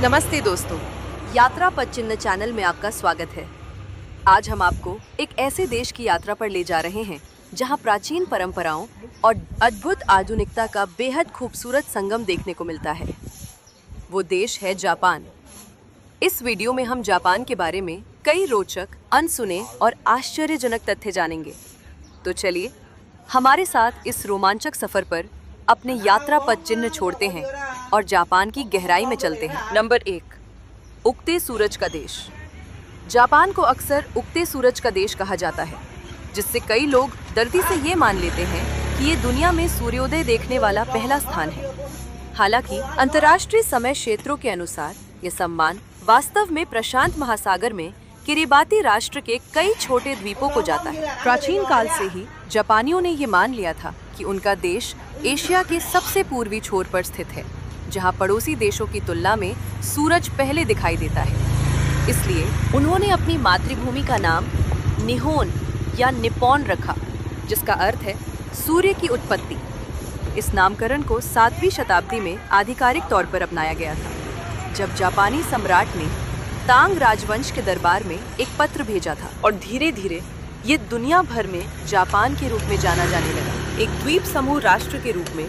नमस्ते दोस्तों, यात्रा पथ चिन्ह चैनल में आपका स्वागत है। आज हम आपको एक ऐसे देश की यात्रा पर ले जा रहे हैं जहां प्राचीन परंपराओं और अद्भुत आधुनिकता का बेहद खूबसूरत संगम देखने को मिलता है। वो देश है जापान। इस वीडियो में हम जापान के बारे में कई रोचक, अनसुने और आश्चर्यजनक तथ्य जानेंगे। तो चलिए हमारे साथ इस रोमांचक सफर पर अपने यात्रा पथ चिन्ह छोड़ते हैं और जापान की गहराई में चलते हैं। नंबर 1, उगते सूरज का देश। जापान को अक्सर उगते सूरज का देश कहा जाता है, जिससे कई लोग गलती से ये मान लेते हैं कि ये दुनिया में सूर्योदय देखने वाला पहला स्थान है। हालांकि अंतर्राष्ट्रीय समय क्षेत्रों के अनुसार ये सम्मान वास्तव में प्रशांत महासागर में किरिबाती राष्ट्र के कई छोटे द्वीपों को जाता है। प्राचीन काल से ही जापानियों ने ये मान लिया था कि उनका देश एशिया के सबसे पूर्वी छोर पर स्थित है, जहां पड़ोसी देशों की तुलना में सूरज पहले दिखाई देता है। इसलिए उन्होंने अपनी मातृभूमि का नाम निहोन या निप्पॉन रखा, जिसका अर्थ है सूर्य की उत्पत्ति। इस नामकरण को 7वीं शताब्दी में आधिकारिक तौर पर अपनाया गया था, जब जापानी सम्राट ने तांग राजवंश के दरबार में एक पत्र भेजा था और धीरे धीरे ये दुनिया भर में जापान के रूप में जाना जाने लगा। एक द्वीप समूह राष्ट्र के रूप में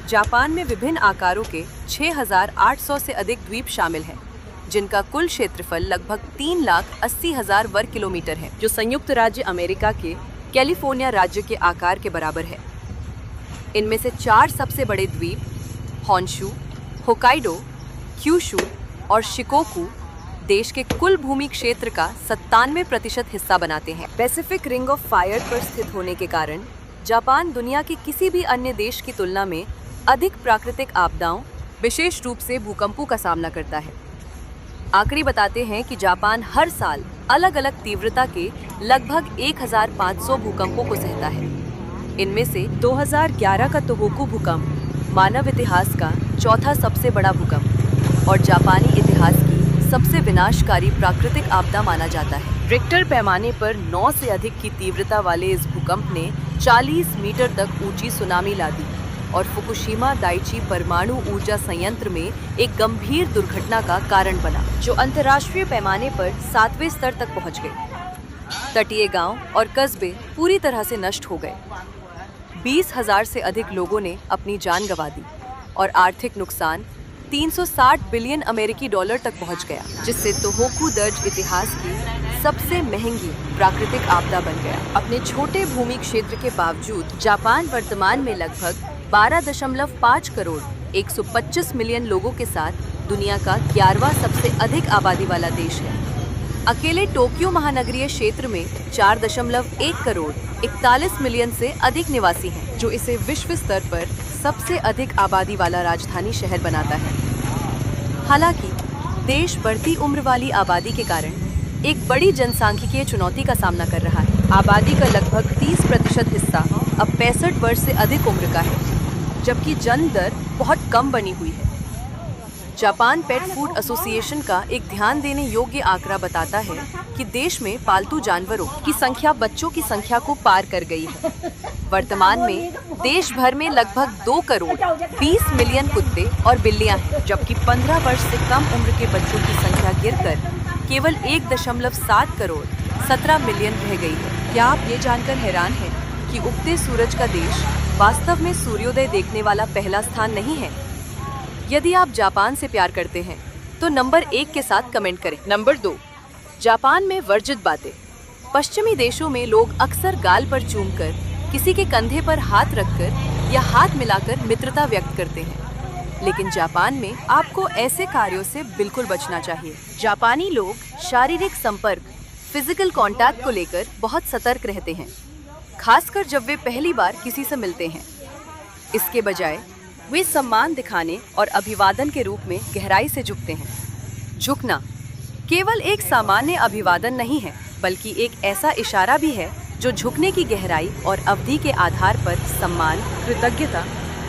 जापान में विभिन्न आकारों के 6,800 से अधिक द्वीप शामिल हैं, जिनका कुल क्षेत्रफल लगभग 3,80,000 वर्ग किलोमीटर है, जो संयुक्त राज्य अमेरिका के कैलिफोर्निया राज्य के आकार के बराबर है। इनमें से 4 सबसे बड़े द्वीप होन्शु, होकाइडो, क्यूशु और शिकोकू देश के कुल भूमि क्षेत्र का 97% हिस्सा बनाते हैं। पैसिफिक रिंग ऑफ फायर पर स्थित होने के कारण जापान दुनिया के किसी भी अन्य देश की तुलना में अधिक प्राकृतिक आपदाओं, विशेष रूप से भूकंपों का सामना करता है। आंकड़े बताते हैं कि जापान हर साल अलग अलग तीव्रता के लगभग 1,500 भूकंपों को सहता है। इनमें से 2011 का तोहोकू भूकंप मानव इतिहास का चौथा सबसे बड़ा भूकंप और जापानी इतिहास की सबसे विनाशकारी प्राकृतिक आपदा माना जाता है। रिक्टर पैमाने पर 9 से अधिक की तीव्रता वाले इस भूकंप ने 40 मीटर तक ऊंची सुनामी ला दी और फुकुशिमा दाइची परमाणु ऊर्जा संयंत्र में एक गंभीर दुर्घटना का कारण बना, जो अंतर्राष्ट्रीय पैमाने पर 7वें स्तर तक पहुंच गई। तटीय गांव और कस्बे पूरी तरह से नष्ट हो गए। 20,000 से अधिक लोगों ने अपनी जान गंवा दी और आर्थिक नुकसान 360 बिलियन अमेरिकी डॉलर तक पहुंच गया, जिससे तोहोकू दर्ज इतिहास की सबसे महंगी प्राकृतिक आपदा बन गया। अपने छोटे भूमि क्षेत्र के बावजूद जापान वर्तमान में लगभग 12.5 करोड़ 125 मिलियन लोगों के साथ दुनिया का 11वां सबसे अधिक आबादी वाला देश है। अकेले टोक्यो महानगरीय क्षेत्र में 4.1 करोड़ 41 मिलियन से अधिक निवासी हैं, जो इसे विश्व स्तर पर सबसे अधिक आबादी वाला राजधानी शहर बनाता है। हालांकि देश बढ़ती उम्र वाली आबादी के कारण एक बड़ी जनसांख्यिकीय चुनौती का सामना कर रहा है। आबादी का लगभग 30% हिस्सा अब 65 वर्ष से अधिक उम्र का है, जबकि जन्म दर बहुत कम बनी हुई है। जापान पेट फूड एसोसिएशन का एक ध्यान देने योग्य आंकड़ा बताता है कि देश में पालतू जानवरों की संख्या बच्चों की संख्या को पार कर गई है। वर्तमान में देश भर में लगभग 2 करोड़ 20 मिलियन कुत्ते और बिल्लियां हैं, जबकि 15 वर्ष से कम उम्र के बच्चों की संख्या गिरकर केवल 1.7 करोड़ 17 मिलियन रह गई है। क्या आप ये जानकर हैरान हैं कि उगते सूरज का देश वास्तव में सूर्योदय देखने वाला पहला स्थान नहीं है? यदि आप जापान से प्यार करते हैं तो नंबर 1 के साथ कमेंट करें। नंबर 2, जापान में वर्जित बातें। पश्चिमी देशों में लोग अक्सर गाल पर चूमकर, किसी के कंधे पर हाथ रखकर या हाथ मिलाकर मित्रता व्यक्त करते हैं, लेकिन जापान में आपको ऐसे कार्यों से बिल्कुल बचना चाहिए। जापानी लोग शारीरिक संपर्क, फिजिकल कांटेक्ट को लेकर बहुत सतर्क रहते हैं, खासकर जब वे पहली बार किसी से मिलते हैं। इसके बजाय वे सम्मान दिखाने और अभिवादन के रूप में गहराई से झुकते हैं। झुकना केवल एक सामान्य अभिवादन नहीं है, बल्कि एक ऐसा इशारा भी है जो झुकने की गहराई और अवधि के आधार पर सम्मान, कृतज्ञता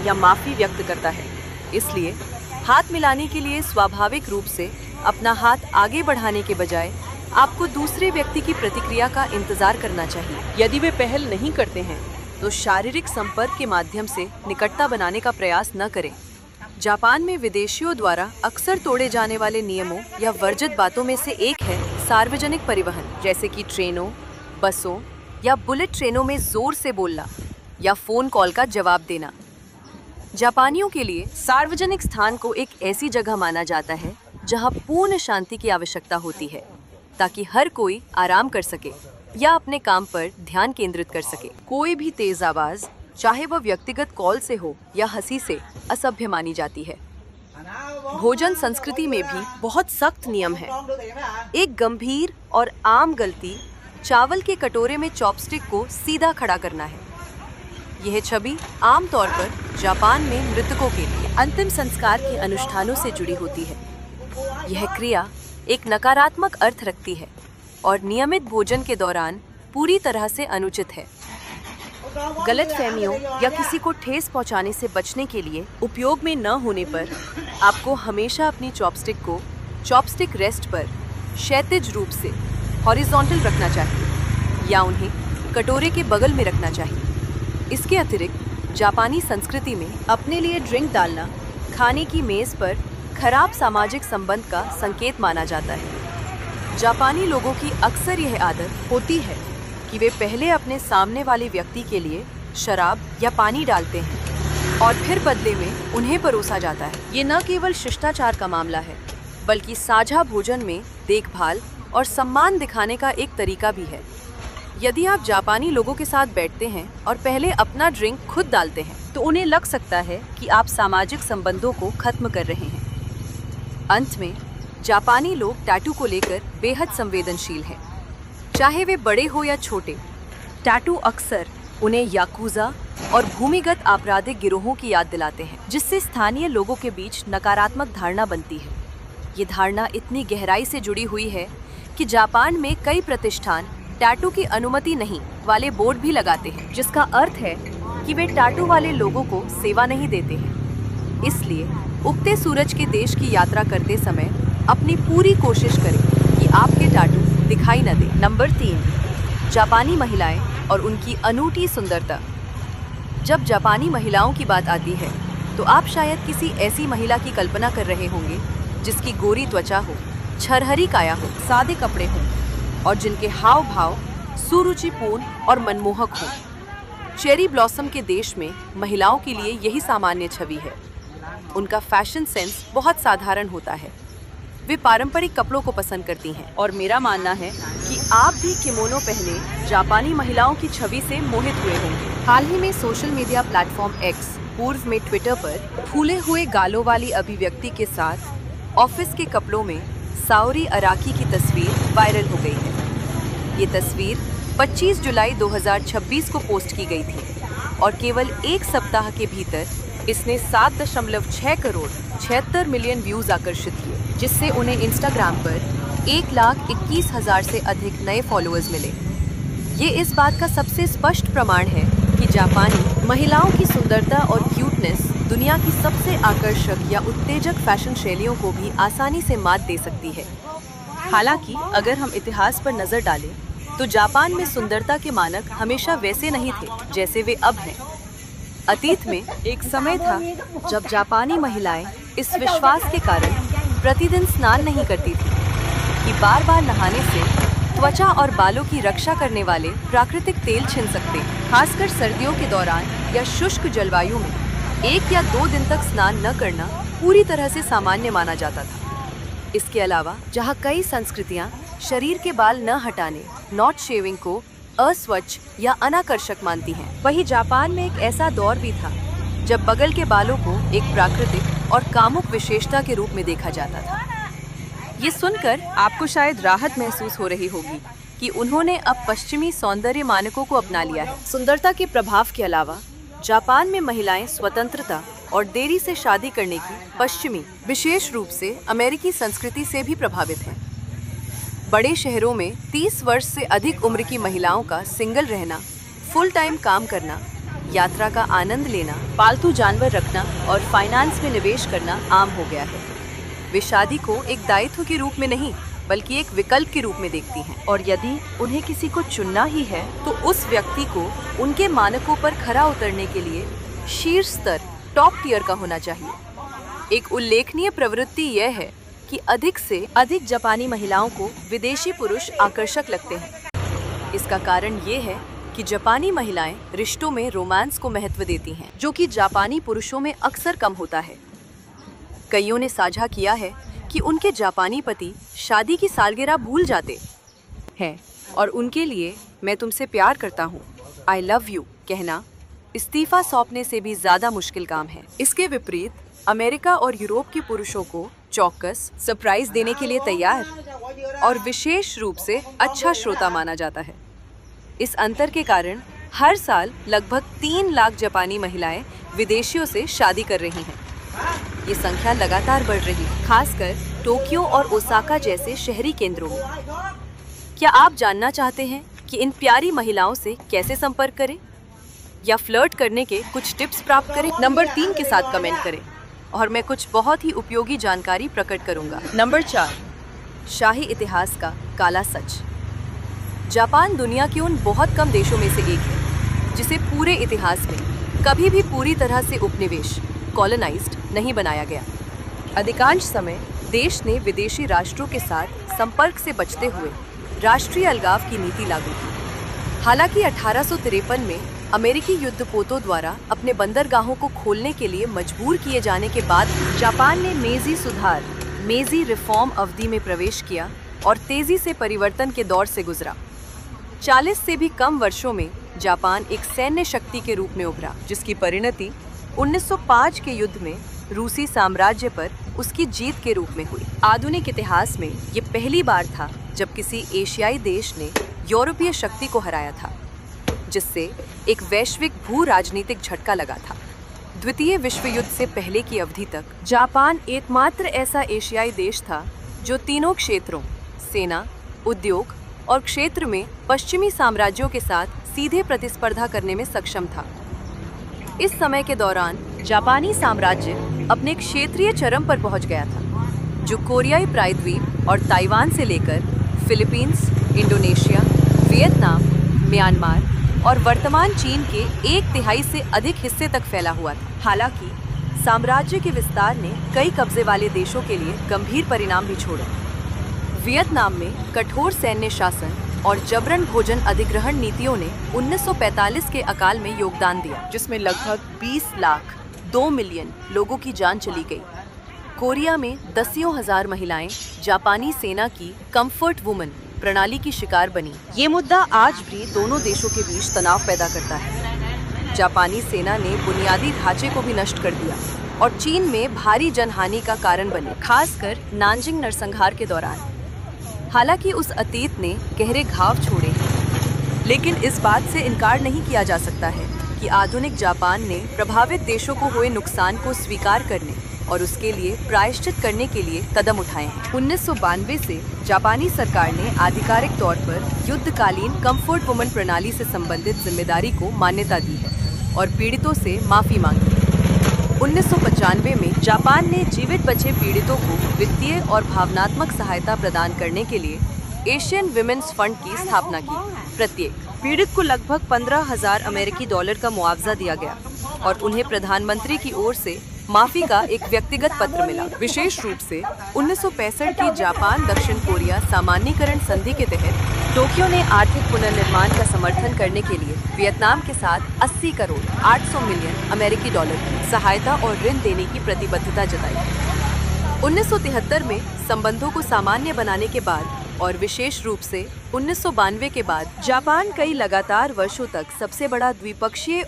या माफी व्यक्त करता है। इसलिए हाथ मिलाने के लिए स्वाभाविक रूप से अपना हाथ आगे बढ़ाने के बजाय आपको दूसरे व्यक्ति की प्रतिक्रिया का इंतजार करना चाहिए। यदि वे पहल नहीं करते हैं तो शारीरिक संपर्क के माध्यम से निकटता बनाने का प्रयास न करें। जापान में विदेशियों द्वारा अक्सर तोड़े जाने वाले नियमों या वर्जित बातों में से एक है सार्वजनिक परिवहन, जैसे कि ट्रेनों, बसों या बुलेट ट्रेनों में जोर से बोलना या फोन कॉल का जवाब देना। जापानियों के लिए सार्वजनिक स्थान को एक ऐसी जगह माना जाता है जहां पूर्ण शांति की आवश्यकता होती है, ताकि हर कोई आराम कर सके या अपने काम पर ध्यान केंद्रित कर सके। कोई भी तेज आवाज, चाहे वह व्यक्तिगत कॉल से हो या हंसी से, असभ्य मानी जाती है। भोजन संस्कृति में भी बहुत सख्त नियम है। एक गंभीर और आम गलती चावल के कटोरे में चॉपस्टिक को सीधा खड़ा करना है। यह छवि आमतौर पर जापान में मृतकों के लिए अंतिम संस्कार के अनुष्ठानों से जुड़ी होती है। यह क्रिया एक नकारात्मक अर्थ रखती है और नियमित भोजन के दौरान पूरी तरह से अनुचित है। गलतफहमियों या किसी को ठेस पहुंचाने से बचने के लिए उपयोग में न होने पर आपको हमेशा अपनी चॉपस्टिक को चॉपस्टिक रेस्ट पर क्षैतिज रूप से हॉरिजॉन्टल रखना चाहिए या उन्हें कटोरे के बगल में रखना चाहिए। इसके अतिरिक्त जापानी संस्कृति में अपने लिए ड्रिंक डालना खाने की मेज पर खराब सामाजिक संबंध का संकेत माना जाता है। जापानी लोगों की अक्सर यह आदत होती है कि वे पहले अपने सामने वाले व्यक्ति के लिए शराब या पानी डालते हैं और फिर बदले में उन्हें परोसा जाता है। ये न केवल शिष्टाचार का मामला है, बल्कि साझा भोजन में देखभाल और सम्मान दिखाने का एक तरीका भी है। यदि आप जापानी लोगों के साथ बैठते हैं और पहले अपना ड्रिंक खुद डालते हैं, तो उन्हें लग सकता है कि आप सामाजिक संबंधों को खत्म कर रहे हैं। अंत में, जापानी लोग टैटू को लेकर बेहद संवेदनशील हैं। चाहे वे बड़े हो या छोटे, टैटू अक्सर उन्हें याकुजा और भूमिगत आपराधिक गिरोहों की याद दिलाते हैं, जिससे स्थानीय लोगों के बीच नकारात्मक धारणा बनती है। ये धारणा इतनी गहराई से जुड़ी हुई है कि जापान में कई प्रतिष्ठान टैटू की अनुमति नहीं वाले बोर्ड भी लगाते हैं, जिसका अर्थ है कि वे टैटू वाले लोगों को सेवा नहीं देते हैं। इसलिए उगते सूरज के देश की यात्रा करते समय अपनी पूरी कोशिश करें कि आपके टैटू दिखाई न दे। नंबर 3, जापानी महिलाएं और उनकी अनूठी सुंदरता। जब जापानी महिलाओं की बात आती है, तो आप शायद किसी ऐसी महिला की कल्पना कर रहे होंगे जिसकी गोरी त्वचा हो, छरहरी काया हो, सादे कपड़े हों और जिनके हाव भाव सुरुचिपूर्ण और मनमोहक हों। चेरी ब्लॉसम के देश में महिलाओं के लिए यही सामान्य छवि है। उनका फैशन सेंस बहुत साधारण होता है। वे पारंपरिक कपड़ों को पसंद करती हैं और मेरा मानना है कि आप भी किमोनो पहने जापानी महिलाओं की छवि से मोहित हुए होंगे। हाल ही में सोशल मीडिया प्लेटफॉर्म एक्स, पूर्व में ट्विटर पर, फूले हुए गालों वाली अभिव्यक्ति के साथ ऑफिस के कपड़ों में साओरी अराकी की तस्वीर वायरल हो गई है। ये तस्वीर 25 जुलाई 2026 को पोस्ट की गई थी और केवल एक सप्ताह के भीतर इसने 7.6 करोड़ 76 मिलियन व्यूज आकर्षित किए, जिससे उन्हें इंस्टाग्राम पर 1,21,000 से अधिक नए फॉलोअर्स मिले। ये इस बात का सबसे स्पष्ट प्रमाण है कि जापानी महिलाओं की सुंदरता और क्यूटनेस दुनिया की सबसे आकर्षक या उत्तेजक फैशन शैलियों को भी आसानी से मात दे सकती है। हालांकि अगर हम इतिहास पर नजर डालें, तो जापान में सुंदरता के मानक हमेशा वैसे नहीं थे जैसे वे अब हैं। अतीत में एक समय था जब जापानी महिलाएं इस विश्वास के कारण प्रतिदिन स्नान नहीं करती थी कि बार बार नहाने से त्वचा और बालों की रक्षा करने वाले प्राकृतिक तेल छिन सकते हैं। खासकर सर्दियों के दौरान या शुष्क जलवायु में 1 या 2 दिन तक स्नान न करना पूरी तरह से सामान्य माना जाता था। इसके अलावा जहाँ कई संस्कृतियाँ शरीर के बाल न हटाने, नॉट शेविंग को अस्वच्छ या अनाकर्षक मानती हैं, वहीं जापान में एक ऐसा दौर भी था जब बगल के बालों को एक प्राकृतिक और कामुक विशेषता के रूप में देखा जाता था। ये सुनकर आपको शायद राहत महसूस हो रही होगी कि उन्होंने अब पश्चिमी सौंदर्य मानकों को अपना लिया है। सुंदरता के प्रभाव के अलावा जापान में महिलाएं स्वतंत्रता और देरी से शादी करने की पश्चिमी, विशेष रूप से अमेरिकी संस्कृति से भी प्रभावित हैं। बड़े शहरों में 30 वर्ष से अधिक उम्र की महिलाओं का सिंगल रहना, फुल टाइम काम करना, यात्रा का आनंद लेना, पालतू जानवर रखना और फाइनेंस में निवेश करना आम हो गया है। वे शादी को एक दायित्व के रूप में नहीं, बल्कि एक विकल्प के रूप में देखती हैं और यदि उन्हें किसी को चुनना ही है तो उस व्यक्ति को उनके मानकों पर खरा उतरने के लिए शीर्ष स्तर, टॉप टियर का होना चाहिए। एक उल्लेखनीय प्रवृत्ति यह है कि अधिक से अधिक जापानी महिलाओं को विदेशी पुरुष आकर्षक लगते हैं। इसका कारण ये है कि जापानी महिलाएं रिश्तों में रोमांस को महत्व देती हैं, जो कि जापानी पुरुषों में अक्सर कम होता है। कईयों ने साझा किया है कि उनके जापानी पति शादी की सालगिरह भूल जाते हैं और उनके लिए मैं तुमसे प्यार करता हूँ, आई लव यू कहना इस्तीफा सौंपने से भी ज्यादा मुश्किल काम है। इसके विपरीत अमेरिका और यूरोप के पुरुषों को चौकस सरप्राइज देने के लिए तैयार और विशेष रूप से अच्छा श्रोता माना जाता है। इस अंतर के कारण हर साल लगभग 3 लाख जापानी महिलाएं विदेशियों से शादी कर रही हैं। ये संख्या लगातार बढ़ रही है, खासकर टोक्यो और ओसाका जैसे शहरी केंद्रों में। क्या आप जानना चाहते हैं कि इन प्यारी महिलाओं से कैसे संपर्क करें या फ्लर्ट करने के कुछ टिप्स प्राप्त करें? नंबर 3 के साथ कमेंट करें और मैं कुछ बहुत ही उपयोगी जानकारी प्रकट करूंगा। नंबर 4, शाही इतिहास का काला सच। जापान दुनिया के उन बहुत कम देशों में से एक है जिसे पूरे इतिहास में कभी भी पूरी तरह से उपनिवेश कॉलोनाइज्ड नहीं बनाया गया। अधिकांश समय देश ने विदेशी राष्ट्रों के साथ संपर्क से बचते हुए राष्ट्रीय अलगाव की नीति लागू की। हालांकि 1853 में अमेरिकी युद्धपोतों द्वारा अपने बंदरगाहों को खोलने के लिए मजबूर किए जाने के बाद जापान ने मेजी सुधार मेजी रिफॉर्म अवधि में प्रवेश किया और तेजी से परिवर्तन के दौर से गुजरा। 40 से भी कम वर्षों में जापान एक सैन्य शक्ति के रूप में उभरा, जिसकी परिणति 1905 के युद्ध में रूसी साम्राज्य पर उसकी जीत के रूप में हुई। आधुनिक इतिहास में ये पहली बार था जब किसी एशियाई देश ने यूरोपीय शक्ति को हराया था, जिससे एक वैश्विक भू राजनीतिक झटका लगा था। द्वितीय विश्व युद्ध से पहले की अवधि तक जापान एकमात्र ऐसा एशियाई देश था जो तीनों क्षेत्रों सेना, उद्योग और क्षेत्र में पश्चिमी साम्राज्यों के साथ सीधे प्रतिस्पर्धा करने में सक्षम था। इस समय के दौरान जापानी साम्राज्य अपने क्षेत्रीय चरम पर पहुंच गया था, जो कोरियाई प्रायद्वीप और ताइवान से लेकर फिलीपींस, इंडोनेशिया, वियतनाम, म्यांमार और वर्तमान चीन के 1/3 से अधिक हिस्से तक फैला हुआ था। हालांकि साम्राज्य के विस्तार ने कई कब्जे वाले देशों के लिए गंभीर परिणाम भी छोड़े। वियतनाम में कठोर सैन्य शासन और जबरन भोजन अधिग्रहण नीतियों ने 1945 के अकाल में योगदान दिया, जिसमें लगभग 20 लाख 2 मिलियन लोगों की जान चली गई। कोरिया में दसियों हजार महिलाएं जापानी सेना की कंफर्ट वुमन प्रणाली की शिकार बनी। ये मुद्दा आज भी दोनों देशों के बीच तनाव पैदा करता है। जापानी सेना ने बुनियादी ढांचे को भी नष्ट कर दिया और चीन में भारी जनहानि का कारण बने, खासकर नानजिंग नरसंहार के दौरान। हालांकि उस अतीत ने गहरे घाव छोड़े, लेकिन इस बात से इनकार नहीं किया जा सकता है कि आधुनिक जापान ने प्रभावित देशों को हुए नुकसान को स्वीकार करने और उसके लिए प्रायश्चित करने के लिए कदम उठाए हैं। 1992 से जापानी सरकार ने आधिकारिक तौर पर युद्धकालीन कंफर्ट वुमन प्रणाली से संबंधित जिम्मेदारी को मान्यता दी है और पीड़ितों से माफी मांगी है। 1995 में जापान ने जीवित बचे पीड़ितों को वित्तीय और भावनात्मक सहायता प्रदान करने के लिए एशियन विमेन्स फंड की स्थापना की। प्रत्येक पीड़ित को लगभग 15,000 अमेरिकी डॉलर का मुआवजा दिया गया और उन्हें प्रधानमंत्री की ओर से माफी का एक व्यक्तिगत पत्र मिला। विशेष रूप से 1965 की जापान दक्षिण कोरिया सामान्यीकरण संधि के तहत टोक्यो ने आर्थिक पुनर्निर्माण का समर्थन करने के लिए वियतनाम के साथ 80 करोड़ 800 मिलियन अमेरिकी डॉलर की सहायता और ऋण देने की प्रतिबद्धता जताई। 1973 में संबंधों को सामान्य बनाने के बाद और विशेष रूप से 1992 के बाद जापान कई लगातार वर्षों तक सबसे बड़ा द्विपक्षीय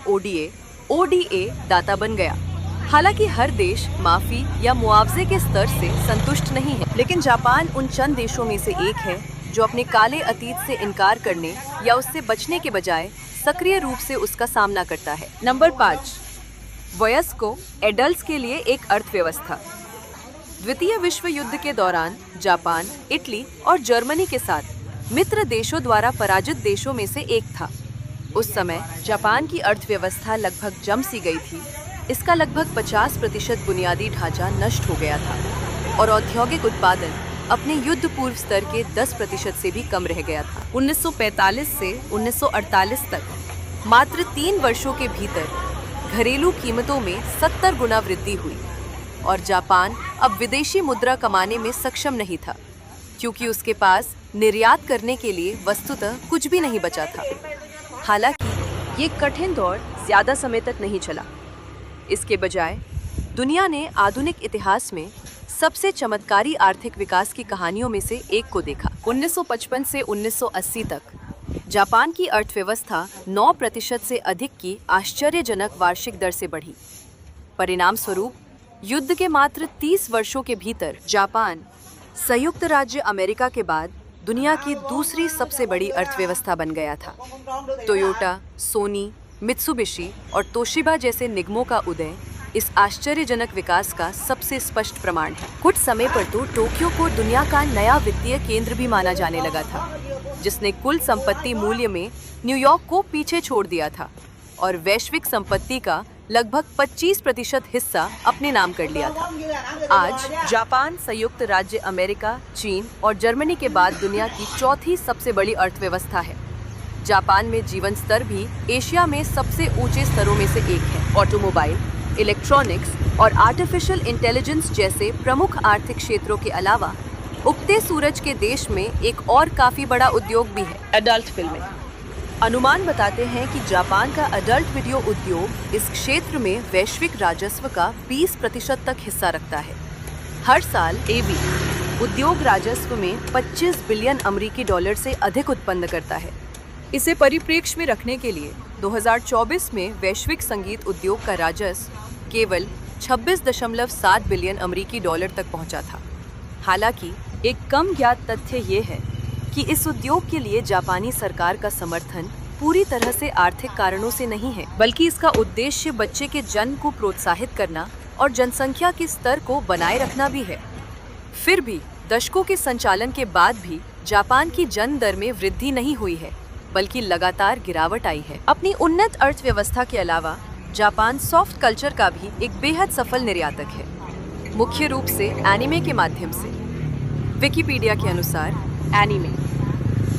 ODA दाता बन गया। हालांकि हर देश माफी या मुआवजे के स्तर से संतुष्ट नहीं है, लेकिन जापान उन चंद देशों में से एक है जो अपने काले अतीत से इनकार करने या उससे बचने के बजाय सक्रिय रूप से उसका सामना करता है। नंबर 5, वयस्कों एडल्ट्स के लिए एक अर्थव्यवस्था। द्वितीय विश्व युद्ध के दौरान जापान, इटली और जर्मनी के साथ मित्र देशों द्वारा पराजित देशों में से एक था। उस समय जापान की अर्थव्यवस्था लगभग जम सी गई थी। इसका लगभग 50% बुनियादी ढांचा नष्ट हो गया था और औद्योगिक उत्पादन अपने युद्ध पूर्व स्तर के 10% से भी कम रह गया था। 1945 से 1948 तक मात्र 3 वर्षों के भीतर घरेलू कीमतों में 70 गुना वृद्धि हुई। और जापान अब विदेशी मुद्रा कमाने में सक्षम नहीं था, क्योंकि उसके पास निर्यात करने के लिए वस्तुतः कुछ भी नहीं बचा था। हालांकि ये कठिन दौर ज्यादा समय तक नहीं चला। इसके बजाय दुनिया ने आधुनिक इतिहास में सबसे चमत्कारी आर्थिक विकास की कहानियों में से एक को देखा। 1955 से 1980 तक जापान की अर्थव्यवस्था 9% से अधिक की आश्चर्यजनक वार्षिक दर से बढ़ी। परिणाम स्वरूप युद्ध के मात्र 30 वर्षों के भीतर जापान संयुक्त राज्य अमेरिका के बाद दुनिया की दूसरी सबसे बड़ी अर्थव्यवस्था बन गया था। टोयोटा, सोनी, मित्सुबिशी और तोशिबा जैसे निगमों का उदय इस आश्चर्यजनक विकास का सबसे स्पष्ट प्रमाण है। कुछ समय पर तो टोक्यो को दुनिया का नया वित्तीय केंद्र भी माना जाने लगा था, जिसने कुल संपत्ति मूल्य में न्यूयॉर्क को पीछे छोड़ दिया था और वैश्विक संपत्ति का लगभग 25% हिस्सा अपने नाम कर लिया था। आज जापान संयुक्त राज्य अमेरिका, चीन और जर्मनी के बाद दुनिया की चौथी सबसे बड़ी अर्थव्यवस्था है। जापान में जीवन स्तर भी एशिया में सबसे ऊंचे स्तरों में से एक है। ऑटोमोबाइल, इलेक्ट्रॉनिक्स और आर्टिफिशियल इंटेलिजेंस जैसे प्रमुख आर्थिक क्षेत्रों के अलावा उगते सूरज के देश में एक और काफी बड़ा उद्योग भी है, एडल्ट फिल्में। अनुमान बताते हैं कि जापान का एडल्ट वीडियो उद्योग इस क्षेत्र में वैश्विक राजस्व का 20% तक हिस्सा रखता है। हर साल एवी उद्योग राजस्व में 25 बिलियन अमेरिकी डॉलर से अधिक उत्पन्न करता है। इसे परिप्रेक्ष्य में रखने के लिए 2024 में वैश्विक संगीत उद्योग का राजस्व केवल 26.7 बिलियन अमेरिकी डॉलर तक पहुंचा था। हालांकि एक कम ज्ञात तथ्य ये है कि इस उद्योग के लिए जापानी सरकार का समर्थन पूरी तरह से आर्थिक कारणों से नहीं है, बल्कि इसका उद्देश्य बच्चे के जन्म को प्रोत्साहित करना और जनसंख्या के स्तर को बनाए रखना भी है। फिर भी दशकों के संचालन के बाद भी जापान की जन्म दर में वृद्धि नहीं हुई है, बल्कि लगातार गिरावट आई है। अपनी उन्नत अर्थव्यवस्था के अलावा जापान सॉफ्ट कल्चर का भी एक बेहद सफल निर्यातक है, मुख्य रूप से एनिमे के माध्यम से। विकिपीडिया के अनुसार एनिमे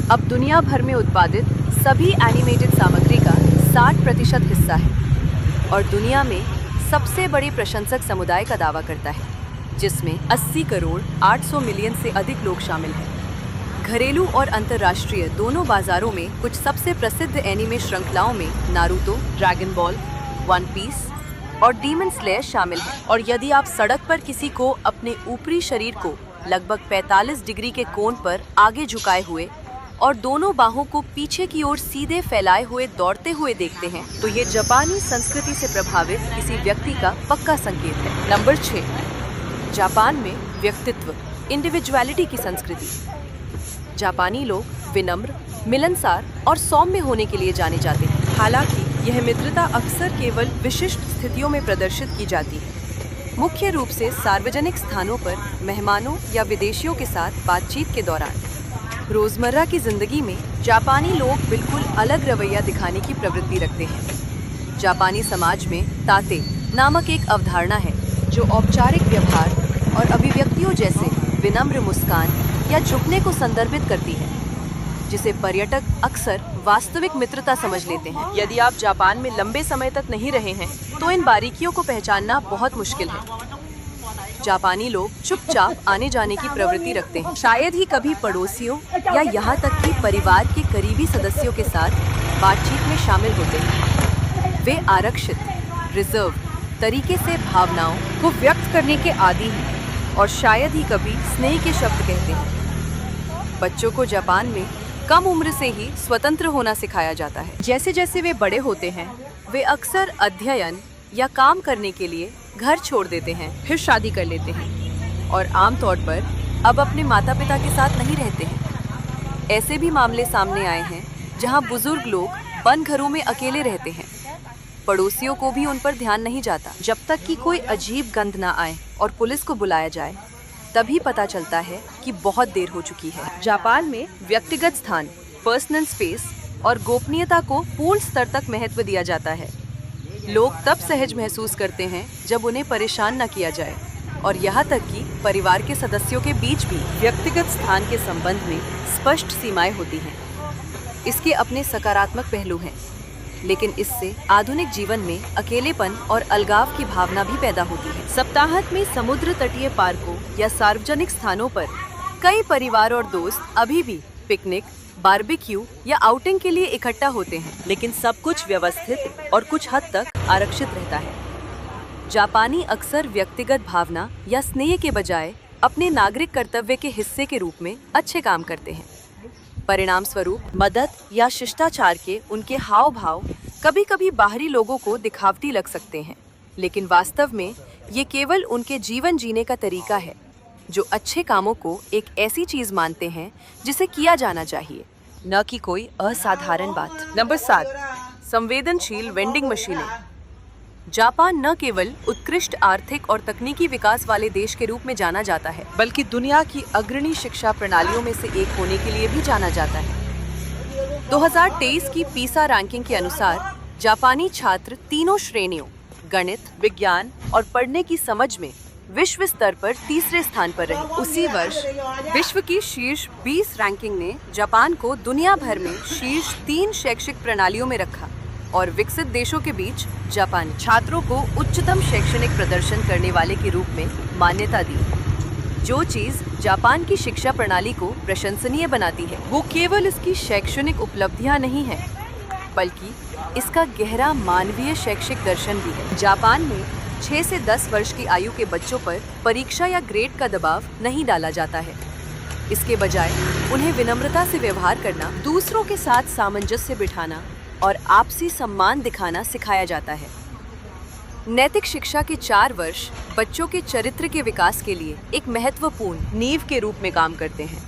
अब दुनिया भर में उत्पादित सभी एनिमेटेड सामग्री का 60% हिस्सा है और दुनिया में सबसे बड़े प्रशंसक समुदाय का दावा करता है, जिसमें 80 करोड़ 800 मिलियन से अधिक लोग शामिल हैं। घरेलू और अंतर्राष्ट्रीय दोनों बाजारों में कुछ सबसे प्रसिद्ध एनिमे श्रृंखलाओं में Naruto, Dragon Ball, One Piece और डीमन स्लेयर शामिल हैं। और यदि आप सड़क पर किसी को अपने ऊपरी शरीर को लगभग 45 डिग्री के कोण पर आगे झुकाए हुए और दोनों बाहों को पीछे की ओर सीधे फैलाए हुए दौड़ते हुए देखते हैं, तो ये जापानी संस्कृति से प्रभावित किसी व्यक्ति का पक्का संकेत है। नंबर 6, जापान में व्यक्तित्व, इंडिविजुअलिटी की संस्कृति। जापानी लोग विनम्र, मिलनसार और सौम्य होने के लिए जाने जाते हैं। हालांकि यह मित्रता अक्सर केवल विशिष्ट स्थितियों में प्रदर्शित की जाती है, मुख्य रूप से सार्वजनिक स्थानों पर मेहमानों या विदेशियों के साथ बातचीत के दौरान। रोजमर्रा की जिंदगी में जापानी लोग बिल्कुल अलग रवैया दिखाने की प्रवृत्ति रखते हैं। जापानी समाज में ताते नामक एक अवधारणा है जो औपचारिक व्यवहार और अभिव्यक्तियों जैसे विनम्र मुस्कान या झुकने को संदर्भित करती है, जिसे पर्यटक अक्सर वास्तविक मित्रता समझ लेते हैं। यदि आप जापान में लंबे समय तक नहीं रहे हैं तो इन बारीकियों को पहचानना बहुत मुश्किल है। जापानी लोग चुपचाप आने जाने की प्रवृत्ति रखते हैं, शायद ही कभी पड़ोसियों या यहाँ तक कि परिवार के करीबी सदस्यों के साथ बातचीत में शामिल होते हैं। वे आरक्षित, रिजर्व तरीके से भावनाओं को व्यक्त करने के आदी हैं और शायद ही कभी स्नेह के शब्द कहते हैं। बच्चों को जापान में कम उम्र से ही स्वतंत्र होना सिखाया जाता है। जैसे जैसे वे बड़े होते हैं, वे अक्सर अध्ययन या काम करने के लिए घर छोड़ देते हैं, फिर शादी कर लेते हैं और आमतौर पर अब अपने माता पिता के साथ नहीं रहते हैं। ऐसे भी मामले सामने आए हैं जहां बुजुर्ग लोग बंद घरों में अकेले रहते हैं। पड़ोसियों को भी उन पर ध्यान नहीं जाता। जब तक कि कोई अजीब गंध ना आए और पुलिस को बुलाया जाए, तभी पता चलता है कि बहुत देर हो चुकी है। जापान में व्यक्तिगत स्थान, पर्सनल स्पेस और गोपनीयता को पूर्ण स्तर तक महत्व दिया जाता है। लोग तब सहज महसूस करते हैं जब उन्हें परेशान न किया जाए, और यहाँ तक कि परिवार के सदस्यों के बीच भी व्यक्तिगत स्थान के संबंध में स्पष्ट सीमाएं होती हैं। इसके अपने सकारात्मक पहलू हैं। लेकिन इससे आधुनिक जीवन में अकेलेपन और अलगाव की भावना भी पैदा होती है। सप्ताहांत में समुद्र तटीय पार्कों या सार्वजनिक स्थानों पर कई परिवार और दोस्त अभी भी पिकनिक, बारबेक्यू या आउटिंग के लिए इकट्ठा होते हैं, लेकिन सब कुछ व्यवस्थित और कुछ हद तक आरक्षित रहता है। जापानी अक्सर व्यक्तिगत भावना या स्नेह के बजाय अपने नागरिक कर्तव्य के हिस्से के रूप में अच्छे काम करते हैं। परिणाम स्वरूप मदद या शिष्टाचार के उनके हाव भाव कभी कभी बाहरी लोगों को दिखावटी लग सकते हैं, लेकिन वास्तव में ये केवल उनके जीवन जीने का तरीका है, जो अच्छे कामों को एक ऐसी चीज मानते हैं जिसे किया जाना चाहिए, न कि कोई असाधारण बात। नंबर 7, संवेदनशील वेंडिंग मशीनें। जापान न केवल उत्कृष्ट आर्थिक और तकनीकी विकास वाले देश के रूप में जाना जाता है, बल्कि दुनिया की अग्रणी शिक्षा प्रणालियों में से एक होने के लिए भी जाना जाता है। 2023 की पीसा रैंकिंग के अनुसार जापानी छात्र तीनों श्रेणियों गणित, विज्ञान और पढ़ने की समझ में विश्व स्तर पर तीसरे स्थान पर रहे। उसी वर्ष विश्व की शीर्ष 20 रैंकिंग ने जापान को दुनिया भर में शीर्ष 3 शैक्षिक प्रणालियों में रखा और विकसित देशों के बीच जापानी छात्रों को उच्चतम शैक्षणिक प्रदर्शन करने वाले के रूप में मान्यता दी। जो चीज जापान की शिक्षा प्रणाली को प्रशंसनीय बनाती है, वो केवल इसकी शैक्षणिक उपलब्धियां नहीं है, बल्कि इसका गहरा मानवीय शैक्षिक दर्शन भी है। जापान में 6 से 10 वर्ष की आयु के बच्चों पर परीक्षा या ग्रेड का दबाव नहीं डाला जाता है। इसके बजाय उन्हें विनम्रता से व्यवहार करना, दूसरों के साथ सामंजस्य बिठाना और आपसी सम्मान दिखाना सिखाया जाता है। नैतिक शिक्षा के 4 वर्ष बच्चों के चरित्र के विकास के लिए एक महत्वपूर्ण नींव के रूप में काम करते हैं।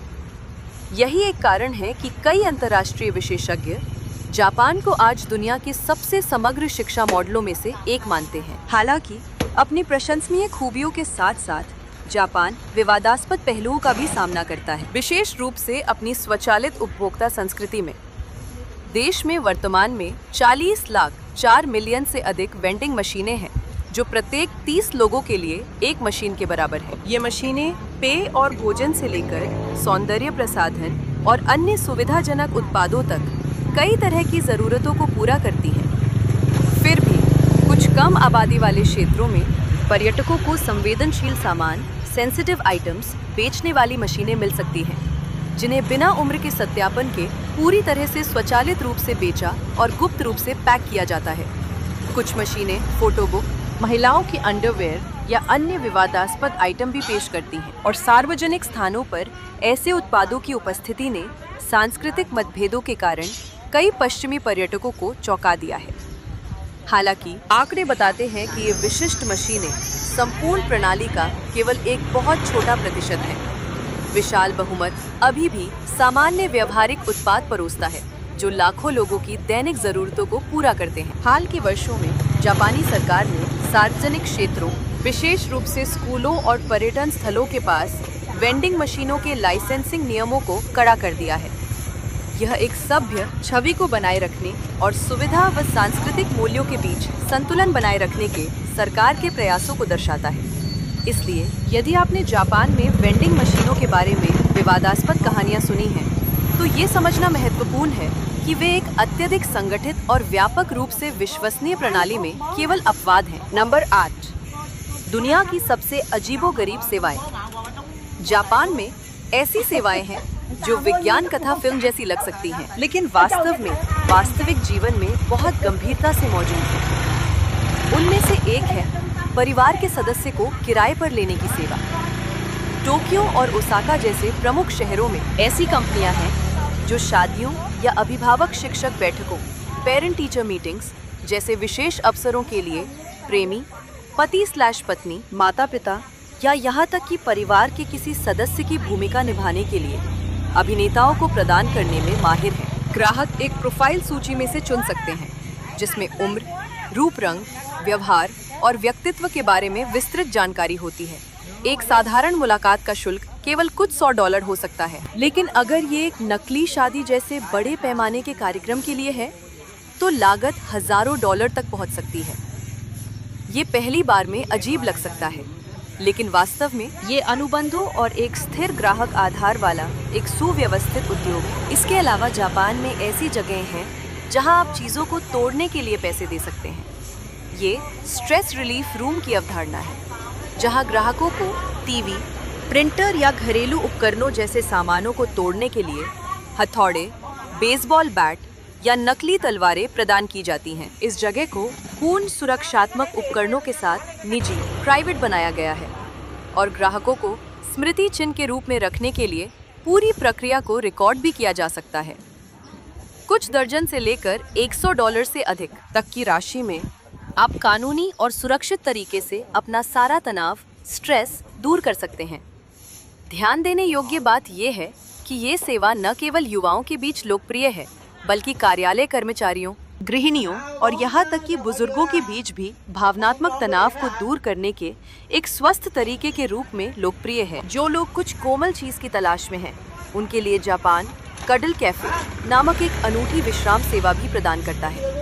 यही एक कारण है कि कई अंतर्राष्ट्रीय विशेषज्ञ जापान को आज दुनिया के सबसे समग्र शिक्षा मॉडलों में से एक मानते हैं। हालांकि अपनी प्रशंसनीय खूबियों के साथ साथ जापान विवादास्पद पहलुओं का भी सामना करता है, विशेष रूप से अपनी स्वचालित उपभोक्ता संस्कृति में। देश में वर्तमान में 40 लाख 4 मिलियन से अधिक वेंडिंग मशीनें हैं, जो प्रत्येक 30 लोगों के लिए एक मशीन के बराबर है। ये मशीनें पेय और भोजन से लेकर सौंदर्य प्रसाधन और अन्य सुविधाजनक उत्पादों तक कई तरह की ज़रूरतों को पूरा करती हैं। फिर भी कुछ कम आबादी वाले क्षेत्रों में पर्यटकों को संवेदनशील सामान, सेंसिटिव आइटम्स बेचने वाली मशीनें मिल सकती हैं, जिन्हें बिना उम्र के सत्यापन के पूरी तरह से स्वचालित रूप से बेचा और गुप्त रूप से पैक किया जाता है। कुछ मशीनें फोटो बुक, महिलाओं की अंडरवेयर या अन्य विवादास्पद आइटम भी पेश करती हैं, और सार्वजनिक स्थानों पर ऐसे उत्पादों की उपस्थिति ने सांस्कृतिक मतभेदों के कारण कई पश्चिमी पर्यटकों को चौंका दिया है। हालांकि आंकड़े बताते हैं कि ये विशिष्ट मशीनें संपूर्ण प्रणाली का केवल एक बहुत छोटा प्रतिशत है। विशाल बहुमत अभी भी सामान्य व्यवहारिक उत्पाद परोसता है, जो लाखों लोगों की दैनिक जरूरतों को पूरा करते हैं। हाल के वर्षों में जापानी सरकार ने सार्वजनिक क्षेत्रों, विशेष रूप से स्कूलों और पर्यटन स्थलों के पास वेंडिंग मशीनों के लाइसेंसिंग नियमों को कड़ा कर दिया है। यह एक सभ्य छवि को बनाए रखने और सुविधा व सांस्कृतिक मूल्यों के बीच संतुलन बनाए रखने के सरकार के प्रयासों को दर्शाता है। इसलिए यदि आपने जापान में वेंडिंग मशीनों के बारे में विवादास्पद कहानियां सुनी हैं, तो ये समझना महत्वपूर्ण है कि वे एक अत्यधिक संगठित और व्यापक रूप से विश्वसनीय प्रणाली में केवल अपवाद हैं। नंबर 8, दुनिया की सबसे अजीबोगरीब सेवाएं। जापान में ऐसी सेवाएं हैं जो विज्ञान कथा फिल्म जैसी लग सकती हैं, लेकिन वास्तव में वास्तविक जीवन में बहुत गंभीरता से मौजूद हैं। उनमें से एक है परिवार के सदस्य को किराए पर लेने की सेवा। टोक्यो और ओसाका जैसे प्रमुख शहरों में ऐसी कंपनियां हैं जो शादियों या अभिभावक शिक्षक बैठकों, पेरेंट टीचर मीटिंग्स जैसे विशेष अवसरों के लिए प्रेमी, पति/पत्नी, माता पिता या यहाँ तक कि परिवार के किसी सदस्य की भूमिका निभाने के लिए अभिनेताओं को प्रदान करने में माहिर है। ग्राहक एक प्रोफाइल सूची में से चुन सकते हैं, जिसमें उम्र, रूप रंग, व्यवहार और व्यक्तित्व के बारे में विस्तृत जानकारी होती है। एक साधारण मुलाकात का शुल्क केवल कुछ $100 हो सकता है, लेकिन अगर ये एक नकली शादी जैसे बड़े पैमाने के कार्यक्रम के लिए है, तो लागत हजारों $1 तक पहुंच सकती है। ये पहली बार में अजीब लग सकता है, लेकिन वास्तव में ये अनुबंधों और एक स्थिर ग्राहक आधार वाला एक सुव्यवस्थित उद्योग है। इसके अलावा जापान में ऐसी जगहें हैं जहां आप चीजों को तोड़ने के लिए पैसे दे सकते हैं। ये स्ट्रेस रिलीफ रूम की अवधारणा है, जहां ग्राहकों को टीवी, प्रिंटर या घरेलू उपकरणों जैसे सामानों को तोड़ने के लिए हथौड़े, बेसबॉल बैट या नकली तलवारें प्रदान की जाती हैं। इस जगह को पूर्ण सुरक्षात्मक उपकरणों के साथ निजी, प्राइवेट बनाया गया है और ग्राहकों को स्मृति चिन्ह के रूप में रखने के लिए पूरी प्रक्रिया को रिकॉर्ड भी किया जा सकता है। कुछ दर्जन से लेकर $100 से अधिक तक की राशि में आप कानूनी और सुरक्षित तरीके से अपना सारा तनाव, स्ट्रेस दूर कर सकते हैं। ध्यान देने योग्य बात यह है कि ये सेवा न केवल युवाओं के बीच लोकप्रिय है, बल्कि कार्यालय कर्मचारियों, गृहिणियों और यहाँ तक कि बुजुर्गों के बीच भी भावनात्मक तनाव को दूर करने के एक स्वस्थ तरीके के रूप में लोकप्रिय है। जो लोग कुछ कोमल चीज की तलाश में हैं, उनके लिए जापान कडल कैफे नामक एक अनूठी विश्राम सेवा भी प्रदान करता है।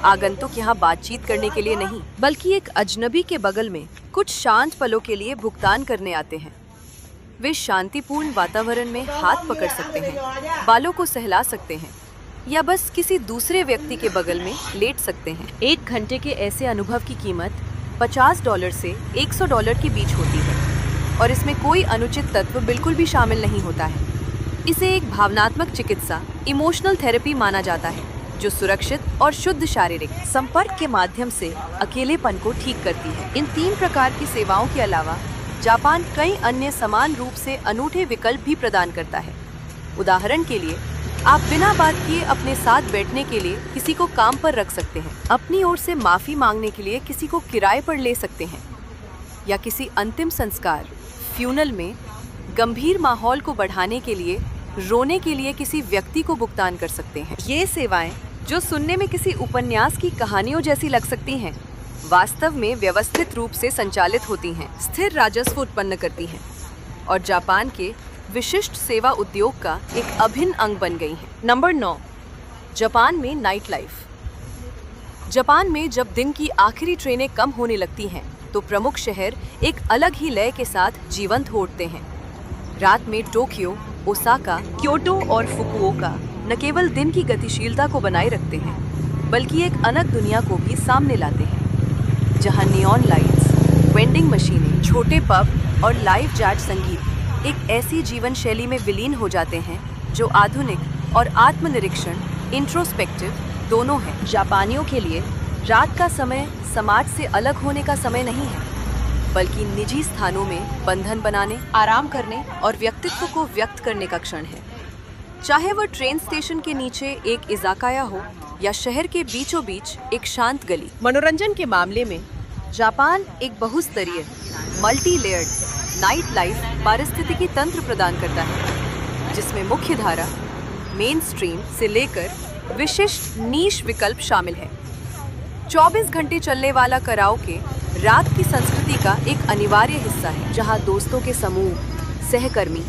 आगंतुक यहाँ बातचीत करने के लिए नहीं, बल्कि एक अजनबी के बगल में कुछ शांत पलों के लिए भुगतान करने आते हैं। वे शांतिपूर्ण वातावरण में हाथ पकड़ सकते हैं, बालों को सहला सकते हैं या बस किसी दूसरे व्यक्ति के बगल में लेट सकते हैं। 1 घंटे के ऐसे अनुभव की कीमत $50 से $100 के बीच होती है और इसमें कोई अनुचित तत्व बिल्कुल भी शामिल नहीं होता है। इसे एक भावनात्मक चिकित्सा, इमोशनल थेरेपी माना जाता है, जो सुरक्षित और शुद्ध शारीरिक संपर्क के माध्यम से अकेलेपन को ठीक करती है। इन 3 प्रकार की सेवाओं के अलावा जापान कई अन्य समान रूप से अनूठे विकल्प भी प्रदान करता है। उदाहरण के लिए, आप बिना बात किए अपने साथ बैठने के लिए किसी को काम पर रख सकते हैं, अपनी ओर से माफी मांगने के लिए किसी को किराए पर ले सकते हैं या किसी अंतिम संस्कार, फ्यूनल में गंभीर माहौल को बढ़ाने के लिए रोने के लिए किसी व्यक्ति को भुगतान कर सकते हैं। ये सेवाएं, जो सुनने में किसी उपन्यास की कहानियों जैसी लग सकती हैं, वास्तव में व्यवस्थित रूप से संचालित होती हैं, स्थिर राजस्व उत्पन्न करती हैं और जापान के विशिष्ट सेवा उद्योग का एक अभिन्न अंग बन गई हैं। नंबर 9, जापान में नाइट लाइफ। जापान में जब दिन की आखिरी ट्रेनें कम होने लगती हैं, तो प्रमुख शहर एक अलग ही लय के साथ जीवंत हो उठते हैं। रात में टोक्यो, ओसाका, क्योटो और फुकुओका न केवल दिन की गतिशीलता को बनाए रखते हैं, बल्कि एक अलग दुनिया को भी सामने लाते हैं, जहां नियॉन लाइट्स, वेंडिंग मशीनें, छोटे पब और लाइव जैज संगीत एक ऐसी जीवन शैली में विलीन हो जाते हैं जो आधुनिक और आत्मनिरीक्षण, इंट्रोस्पेक्टिव दोनों है। जापानियों के लिए रात का समय समाज से अलग होने का समय नहीं है, बल्कि निजी स्थानों में बंधन बनाने, आराम करने और व्यक्तित्व को व्यक्त करने का क्षण है। चाहे वह ट्रेन स्टेशन के नीचे एक इज़ाकाया हो या शहर के बीचों बीच एक शांत गली। मनोरंजन के मामले में जापान एक बहुस्तरीय, मल्टी लेयर्ड नाइट लाइफ पारिस्थितिकी तंत्र प्रदान करता है, जिसमें मुख्य धारा, मेन स्ट्रीम से लेकर विशिष्ट नीश विकल्प शामिल है। 24 घंटे चलने वाला कराओके रात की संस्कृति का एक अनिवार्य हिस्सा है, जहां दोस्तों के समूह, सहकर्मी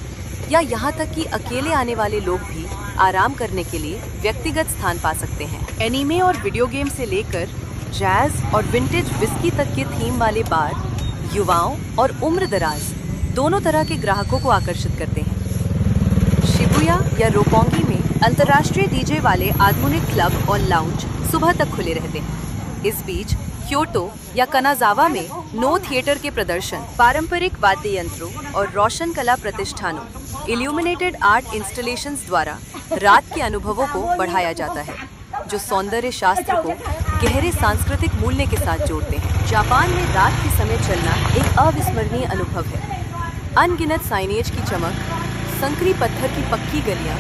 या यहाँ तक कि अकेले आने वाले लोग भी आराम करने के लिए व्यक्तिगत स्थान पा सकते हैं। एनीमे और वीडियो गेम से लेकर जैज और विंटेज विस्की तक के थीम वाले बार युवाओं और उम्र दराज दोनों तरह के ग्राहकों को आकर्षित करते हैं। शिबुया या रोपोंगी में अंतर्राष्ट्रीय डीजे वाले आधुनिक क्लब और लाउंज सुबह तक खुले रहते हैं। इस बीच क्योटो या कनाजावा में नो थिएटर के प्रदर्शन, पारंपरिक वाद्य यंत्रों और रोशन कला प्रतिष्ठानों, इल्यूमिनेटेड आर्ट इंस्टॉलेशंस द्वारा रात के अनुभवों को बढ़ाया जाता है, जो सौंदर्य शास्त्र को गहरे सांस्कृतिक मूल्य के साथ जोड़ते हैं। जापान में रात के समय चलना एक अविस्मरणीय अनुभव है। अनगिनत साइनेज की चमक, संकरी पत्थर की पक्की गलियां,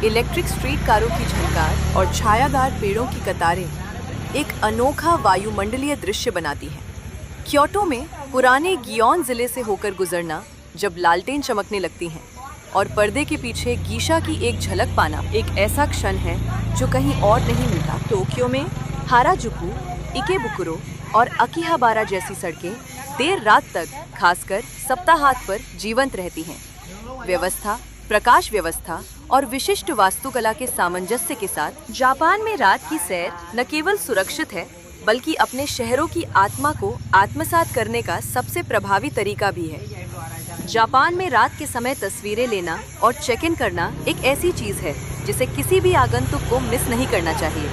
इलेक्ट्रिक स्ट्रीट कारों की झनकार और छायादार पेड़ों की कतारें एक अनोखा वायुमंडलीय दृश्य बनाती हैं। क्योटो में पुराने गियोन जिले से होकर गुजरना, जब लालटेन चमकने लगती हैं और पर्दे के पीछे गीशा की एक झलक पाना एक ऐसा क्षण है जो कहीं और नहीं मिलता। टोक्यो में हाराजुकु, इकेबुकुरो और अकिहाबारा जैसी सड़कें देर रात तक, खासकर सप्ताहांत पर जीवंत रहती हैं। व्यवस्था, प्रकाश व्यवस्था और विशिष्ट वास्तुकला के सामंजस्य के साथ जापान में रात की सैर न केवल सुरक्षित है, बल्कि अपने शहरों की आत्मा को आत्मसात करने का सबसे प्रभावी तरीका भी है। जापान में रात के समय तस्वीरें लेना और चेक इन करना एक ऐसी चीज है जिसे किसी भी आगंतुक को मिस नहीं करना चाहिए।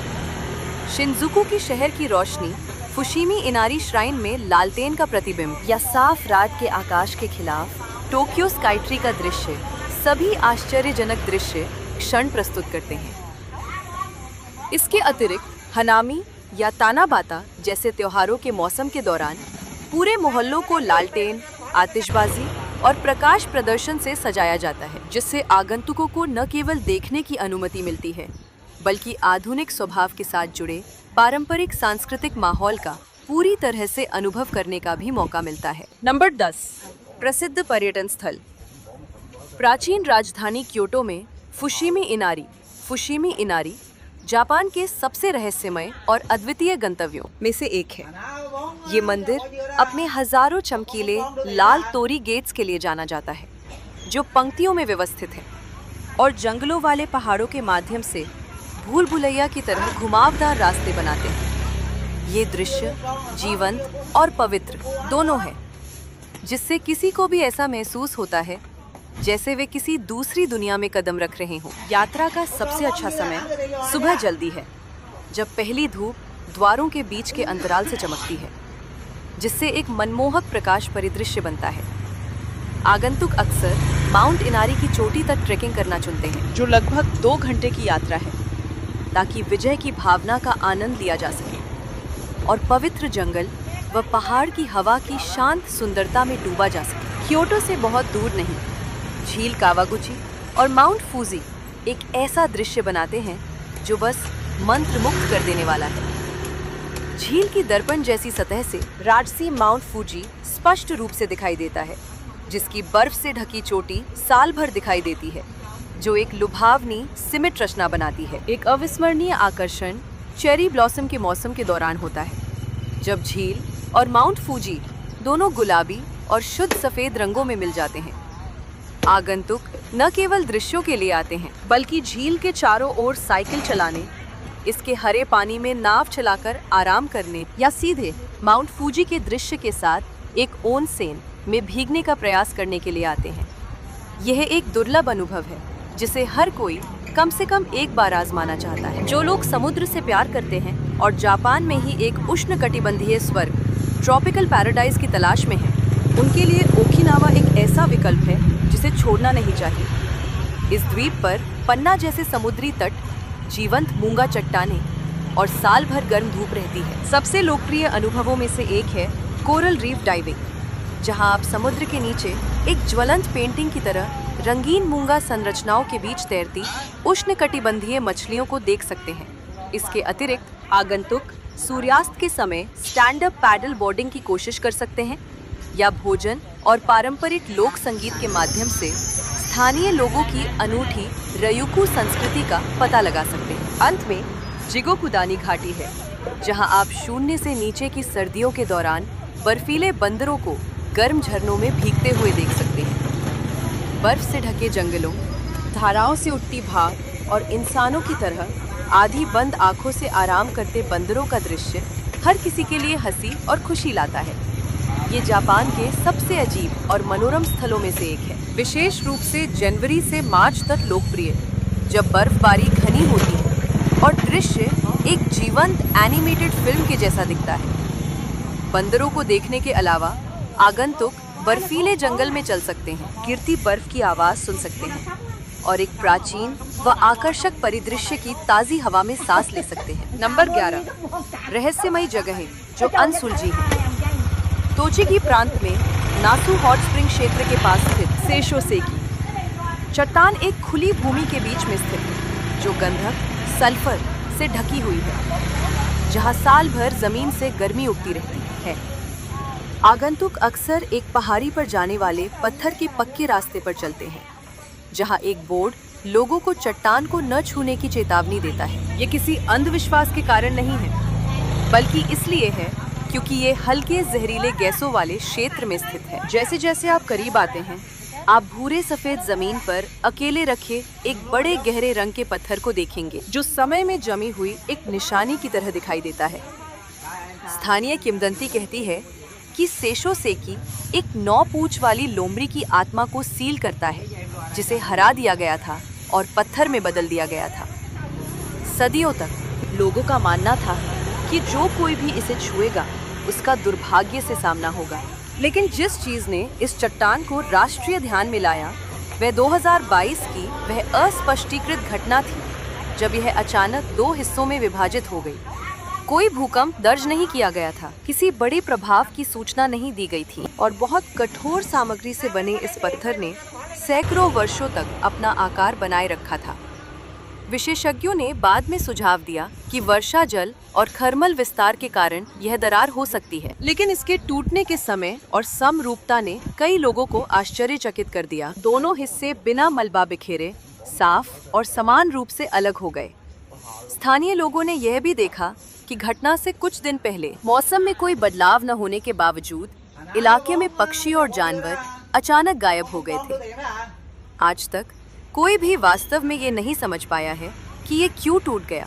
शिनजुकू की शहर की रोशनी, फुशीमी इनारी श्राइन में लालटेन का प्रतिबिंब या साफ रात के आकाश के खिलाफ टोक्यो स्काईट्री का दृश्य, सभी आश्चर्यजनक दृश्य क्षण प्रस्तुत करते हैं। इसके अतिरिक्त हनामी या तानाबाता जैसे त्योहारों के मौसम के दौरान पूरे मोहल्लों को लालटेन, आतिशबाजी और प्रकाश प्रदर्शन से सजाया जाता है, जिससे आगंतुकों को न केवल देखने की अनुमति मिलती है बल्कि आधुनिक स्वभाव के साथ जुड़े पारंपरिक सांस्कृतिक माहौल का पूरी तरह से अनुभव करने का भी मौका मिलता है। नंबर 10, प्रसिद्ध पर्यटन स्थल। प्राचीन राजधानी क्योटो में फुशीमी इनारी जापान के सबसे रहस्यमय और अद्वितीय गंतव्यों में से एक है। ये मंदिर अपने हजारों चमकीले लाल तोरी गेट्स के लिए जाना जाता है, जो पंक्तियों में व्यवस्थित है और जंगलों वाले पहाड़ों के माध्यम से भूल भुलैया की तरह घुमावदार रास्ते बनाते हैं। ये दृश्य जीवंत और पवित्र दोनों है, जिससे किसी को भी ऐसा महसूस होता है जैसे वे किसी दूसरी दुनिया में कदम रख रहे हों। यात्रा का सबसे अच्छा समय सुबह जल्दी है, जब पहली धूप द्वारों के बीच के अंतराल से चमकती है, जिससे एक मनमोहक प्रकाश परिदृश्य बनता है। आगंतुक अक्सर माउंट इनारी की चोटी तक ट्रेकिंग करना चुनते हैं, जो लगभग 2 घंटे की यात्रा है, ताकि विजय की भावना का आनंद लिया जा सके और पवित्र जंगल व पहाड़ की हवा की शांत सुंदरता में डूबा जा सके। क्योटो से बहुत दूर नहीं, झील कावागुची और माउंट फूजी एक ऐसा दृश्य बनाते हैं जो बस मंत्रमुग्ध कर देने वाला है। झील की दर्पण जैसी सतह से राजसी माउंट फूजी स्पष्ट रूप से दिखाई देता है, जिसकी बर्फ से ढकी चोटी साल भर दिखाई देती है, जो एक लुभावनी सिमिट रचना बनाती है। एक अविस्मरणीय आकर्षण चेरी ब्लॉसम के मौसम के दौरान होता है, जब झील और माउंट फूजी दोनों गुलाबी और शुद्ध सफेद रंगों में मिल जाते हैं। आगंतुक न केवल दृश्यों के लिए आते हैं, बल्कि झील के चारों ओर साइकिल चलाने, इसके हरे पानी में नाव चलाकर आराम करने या सीधे माउंट फूजी के दृश्य के साथ एक ओनसेन में भीगने का प्रयास करने के लिए आते हैं। यह एक दुर्लभ अनुभव है जिसे हर कोई कम से कम एक बार आजमाना चाहता है। जो लोग समुद्र से प्यार करते हैं और जापान में ही एक उष्णकटिबंधीय स्वर्ग, ट्रॉपिकल पैराडाइज की तलाश में हैं, उनके लिए ओकिनावा एक ऐसा विकल्प है जिसे छोड़ना नहीं चाहिए। इस द्वीप पर पन्ना जैसे समुद्री तट, जीवंत मूंगा चट्टानें और साल भर गर्म धूप रहती है। सबसे लोकप्रिय अनुभवों में से एक है कोरल रीफ डाइविंग, जहां आप समुद्र के नीचे एक ज्वलंत पेंटिंग की तरह रंगीन मूंगा संरचनाओं के बीच तैरती उष्णकटिबंधीय मछलियों को देख सकते हैं। इसके अतिरिक्त आगंतुक सूर्यास्त के समय स्टैंड अप पैडल बोर्डिंग की कोशिश कर सकते हैं या भोजन और पारंपरिक लोक संगीत के माध्यम से स्थानीय लोगों की अनूठी रयुकू संस्कृति का पता लगा सकते हैं। अंत में जिगोकुदानी घाटी है, जहां आप शून्य से नीचे की सर्दियों के दौरान बर्फीले बंदरों को गर्म झरनों में भीगते हुए देख सकते हैं। बर्फ से ढके जंगलों, धाराओं से उठती भाप और इंसानों की तरह आधी बंद आंखों से आराम करते बंदरों का दृश्य हर किसी के लिए हंसी और खुशी लाता है। ये जापान के सबसे अजीब और मनोरम स्थलों में से एक है, विशेष रूप से जनवरी से मार्च तक लोकप्रिय, जब बर्फबारी घनी होती है और दृश्य एक जीवंत एनिमेटेड फिल्म के जैसा दिखता है। बंदरों को देखने के अलावा आगंतुक बर्फीले जंगल में चल सकते हैं, गिरती बर्फ की आवाज सुन सकते हैं और एक प्राचीन व आकर्षक परिदृश्य की ताज़ी हवा में सांस ले सकते हैं। नंबर 11, रहस्यमयी जगहें जो अनसुलझी हैं। तोचिगी प्रांत में नासु हॉट स्प्रिंग क्षेत्र के पास स्थित सेशोसेकी चट्टान एक खुली भूमि के बीच में स्थित है, जो गंधक सल्फर से ढकी हुई है, जहां साल भर जमीन से गर्मी उगती रहती है। आगंतुक अक्सर एक पहाड़ी पर जाने वाले पत्थर के पक्के रास्ते पर चलते हैं, जहां एक बोर्ड लोगों को चट्टान को न छूने की चेतावनी देता है। ये किसी अंधविश्वास के कारण नहीं है, बल्कि इसलिए है क्योंकि ये हल्के जहरीले गैसों वाले क्षेत्र में स्थित है। जैसे जैसे आप करीब आते हैं, आप भूरे सफेद जमीन पर अकेले रखे एक बड़े गहरे रंग के पत्थर को देखेंगे, जो समय में जमी हुई एक निशानी की तरह दिखाई देता है। स्थानीय किंवदंती कहती है कि सेशो सेकी एक 9 पूंछ वाली लोमड़ी की आत्मा को सील करता है, जिसे हरा दिया गया था और पत्थर में बदल दिया गया था। सदियों तक लोगों का मानना था कि जो कोई भी इसे छुएगा उसका दुर्भाग्य से सामना होगा। लेकिन जिस चीज ने इस चट्टान को राष्ट्रीय ध्यान में लाया वह 2022 की वह अस्पष्टीकृत घटना थी, जब यह अचानक 2 हिस्सों में विभाजित हो गई। कोई भूकंप दर्ज नहीं किया गया था, किसी बड़े प्रभाव की सूचना नहीं दी गई थी और बहुत कठोर सामग्री से बने इस पत्थर ने सैकड़ों वर्षों तक अपना आकार बनाए रखा था। विशेषज्ञों ने बाद में सुझाव दिया कि वर्षा जल और थर्मल विस्तार के कारण यह दरार हो सकती है, लेकिन इसके टूटने के समय और समरूपता ने कई लोगों को आश्चर्यचकित कर दिया। दोनों हिस्से बिना मलबा बिखेरे साफ और समान रूप से अलग हो गए। स्थानीय लोगों ने यह भी देखा कि घटना से कुछ दिन पहले मौसम में कोई बदलाव न होने के बावजूद इलाके में पक्षी और जानवर अचानक गायब हो गए थे। आज तक कोई भी वास्तव में ये नहीं समझ पाया है कि ये क्यों टूट गया,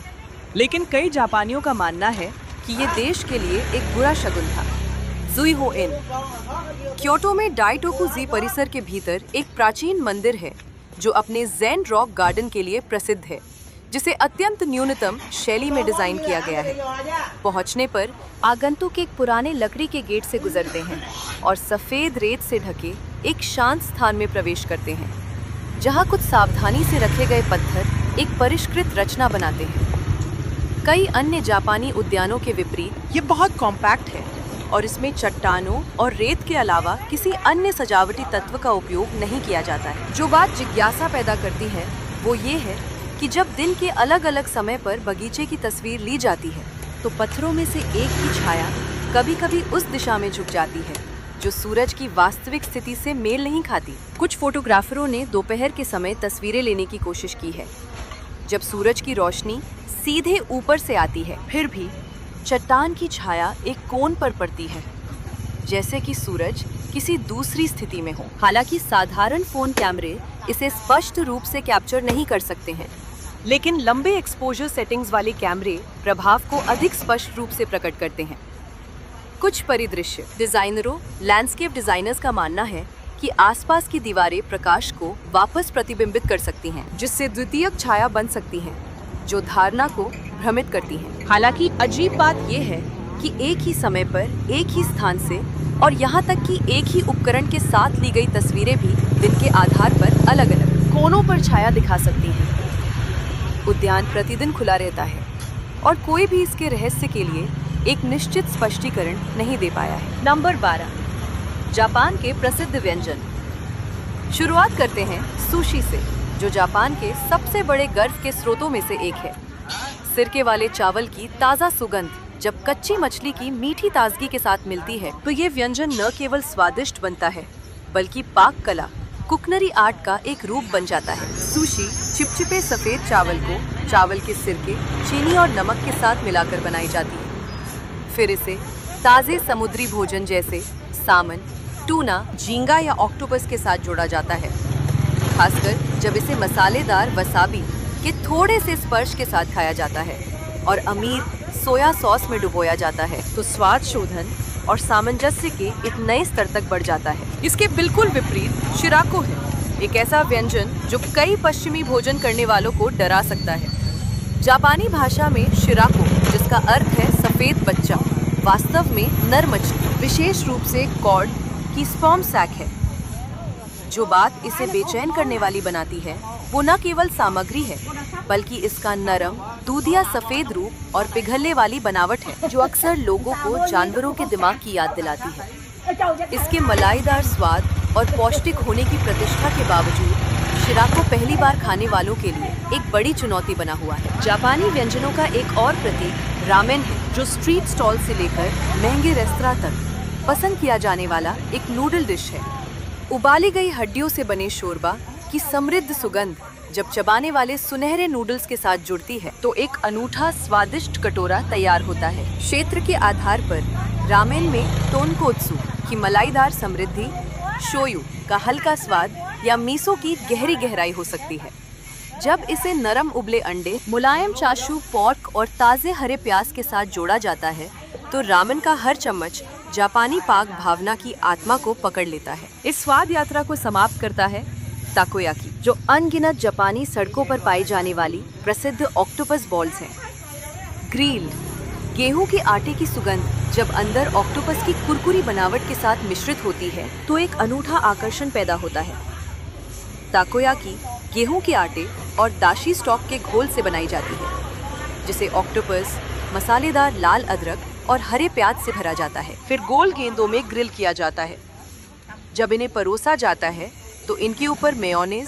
लेकिन कई जापानियों का मानना है कि ये देश के लिए एक बुरा शगुन था। ज़ुइहो इन क्योटो में डाइटोकु-जी परिसर के भीतर एक प्राचीन मंदिर है जो अपने ज़ेन रॉक गार्डन के लिए प्रसिद्ध है, जिसे अत्यंत न्यूनतम शैली में डिजाइन किया गया है। पहुंचने पर आगंतुक एक पुराने लकड़ी के गेट से गुजरते हैं और सफेद रेत से ढके एक शांत स्थान में प्रवेश करते हैं, जहां कुछ सावधानी से रखे गए पत्थर एक परिष्कृत रचना बनाते हैं। कई अन्य जापानी उद्यानों के विपरीत ये बहुत कॉम्पैक्ट है और इसमें चट्टानों और रेत के अलावा किसी अन्य सजावटी तत्व का उपयोग नहीं किया जाता है। जो बात जिज्ञासा पैदा करती है वो ये है कि जब दिन के अलग अलग समय पर बगीचे की तस्वीर ली जाती है तो पत्थरों में से एक की छाया कभी कभी उस दिशा में झुक जाती है जो सूरज की वास्तविक स्थिति से मेल नहीं खाती। कुछ फोटोग्राफरों ने दोपहर के समय तस्वीरें लेने की कोशिश की है, जब सूरज की रोशनी सीधे ऊपर से आती है, फिर भी चट्टान की छाया एक कोण पर पड़ती है, जैसे कि सूरज किसी दूसरी स्थिति में हो। हालांकि साधारण फोन कैमरे इसे स्पष्ट रूप से कैप्चर नहीं कर सकते हैं, लेकिन लंबे एक्सपोजर सेटिंग्स वाले कैमरे प्रभाव को अधिक स्पष्ट रूप से प्रकट करते हैं। कुछ परिदृश्य डिजाइनरों, लैंडस्केप डिजाइनर्स का मानना है कि आसपास की दीवारें प्रकाश को वापस प्रतिबिंबित कर सकती हैं, जिससे द्वितीयक छाया बन सकती हैं, जो धारणा को भ्रमित करती हैं। हालांकि अजीब बात यह है कि एक ही समय पर एक ही स्थान से और यहाँ तक कि एक ही उपकरण के साथ ली गई तस्वीरें भी दिन के आधार पर अलग अलग कोनों पर छाया दिखा सकती हैं। उद्यान प्रतिदिन खुला रहता है और कोई भी इसके रहस्य के लिए एक निश्चित स्पष्टीकरण नहीं दे पाया है। नंबर 12, जापान के प्रसिद्ध व्यंजन। शुरुआत करते हैं सुशी से, जो जापान के सबसे बड़े गर्व के स्रोतों में से एक है। सिरके वाले चावल की ताज़ा सुगंध जब कच्ची मछली की मीठी ताजगी के साथ मिलती है तो ये व्यंजन न केवल स्वादिष्ट बनता है बल्कि पाक कला, कुकनरी आर्ट का एक रूप बन जाता है। सुशी चिपचिपे सफेद चावल को चावल के सिरके, चीनी और नमक के साथ मिलाकर बनाई जाती है। फिर इसे ताज़े समुद्री भोजन जैसे सामन, टूना, झींगा या ऑक्टोपस के साथ जोड़ा जाता है, खासकर जब इसे मसालेदार वसाबी के थोड़े से स्पर्श के साथ खाया जाता है और अमीर सोया सॉस में डुबोया जाता है तो स्वाद शोधन और सामंजस्य के एक नए स्तर तक बढ़ जाता है। इसके बिल्कुल विपरीत शिराको है, एक ऐसा व्यंजन जो कई पश्चिमी भोजन करने वालों को डरा सकता है। जापानी भाषा में शिराको, जिसका अर्थ है सफेद बच्चा, वास्तव में नर मछली, विशेष रूप से कॉड की स्पर्म सैक है। जो बात इसे बेचैन करने वाली बनाती है वो न केवल सामग्री है बल्कि इसका नरम, दूधिया सफेद रूप और पिघलने वाली बनावट है, जो अक्सर लोगों को जानवरों के दिमाग की याद दिलाती है। इसके मलाईदार स्वाद और पौष्टिक होने की प्रतिष्ठा के बावजूद शिराको पहली बार खाने वालों के लिए एक बड़ी चुनौती बना हुआ है। जापानी व्यंजनों का एक और प्रतीक रामेन है, जो स्ट्रीट स्टॉल से लेकर महंगे रेस्तरां तक पसंद किया जाने वाला एक नूडल डिश है। उबाली गई हड्डियों से बने शोरबा की समृद्ध सुगंध जब चबाने वाले सुनहरे नूडल्स के साथ जुड़ती है तो एक अनूठा स्वादिष्ट कटोरा तैयार होता है। क्षेत्र के आधार पर रामेन में टोनकोत्सु की मलाईदार समृद्धि, शोयू का हल्का स्वाद या मिसो की गहरी गहराई हो सकती है। जब इसे नरम उबले अंडे, मुलायम चाशू, पोर्क और ताज़े हरे प्याज के साथ जोड़ा जाता है तो रामेन का हर चम्मच जापानी पाक भावना की आत्मा को पकड़ लेता है। इस स्वाद यात्रा को समाप्त करता है ताकोयाकी, जो अनगिनत जापानी सड़कों पर पाई जाने वाली प्रसिद्ध ऑक्टोपस बॉल्स हैं। ग्रिल गेहूं के आटे की सुगंध जब अंदर ऑक्टोपस की कुरकुरी बनावट के साथ मिश्रित होती है तो एक अनूठा आकर्षण पैदा होता है। ताकोयाकी गेहूं के आटे और दाशी स्टॉक के घोल से बनाई जाती है, जिसे ऑक्टोपस, मसालेदार लाल अदरक और हरे प्याज से भरा जाता है। फिर गोल गेंदों में ग्रिल किया जाता है। जब इन्हें परोसा जाता है तो इनके ऊपर मेयोनेज,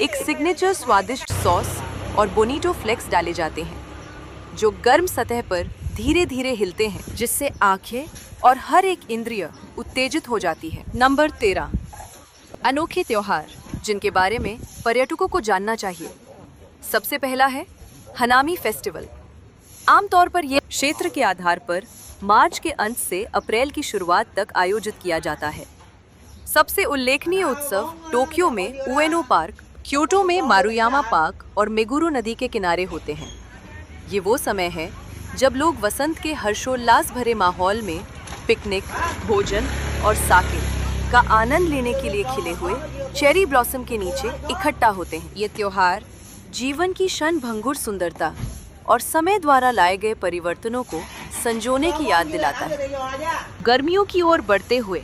एक सिग्नेचर स्वादिष्ट सॉस और बोनीटो फ्लेक्स डाले जाते हैं, जो गर्म सतह पर धीरे धीरे हिलते हैं, जिससे आंखें और हर एक इंद्रिय उत्तेजित हो जाती है। नंबर 13, अनोखे त्योहार जिनके बारे में पर्यटकों को जानना चाहिए। सबसे पहला है हनामी फेस्टिवल। आमतौर पर यह क्षेत्र के आधार पर मार्च के अंत से अप्रैल की शुरुआत तक आयोजित किया जाता है। सबसे उल्लेखनीय उत्सव टोक्यो में उएनो पार्क, क्योटो में मारुयामा पार्क और मेगुरो नदी के किनारे होते हैं। ये वो समय है जब लोग वसंत के हर्षोल्लास भरे माहौल में पिकनिक, भोजन और साके का आनंद लेने के लिए खिले हुए चेरी ब्लॉसम के नीचे इकट्ठा होते हैं। ये त्योहार जीवन की क्षणभंगुर सुंदरता और समय द्वारा लाए गए परिवर्तनों को संजोने की याद दिलाता है। गर्मियों की ओर बढ़ते हुए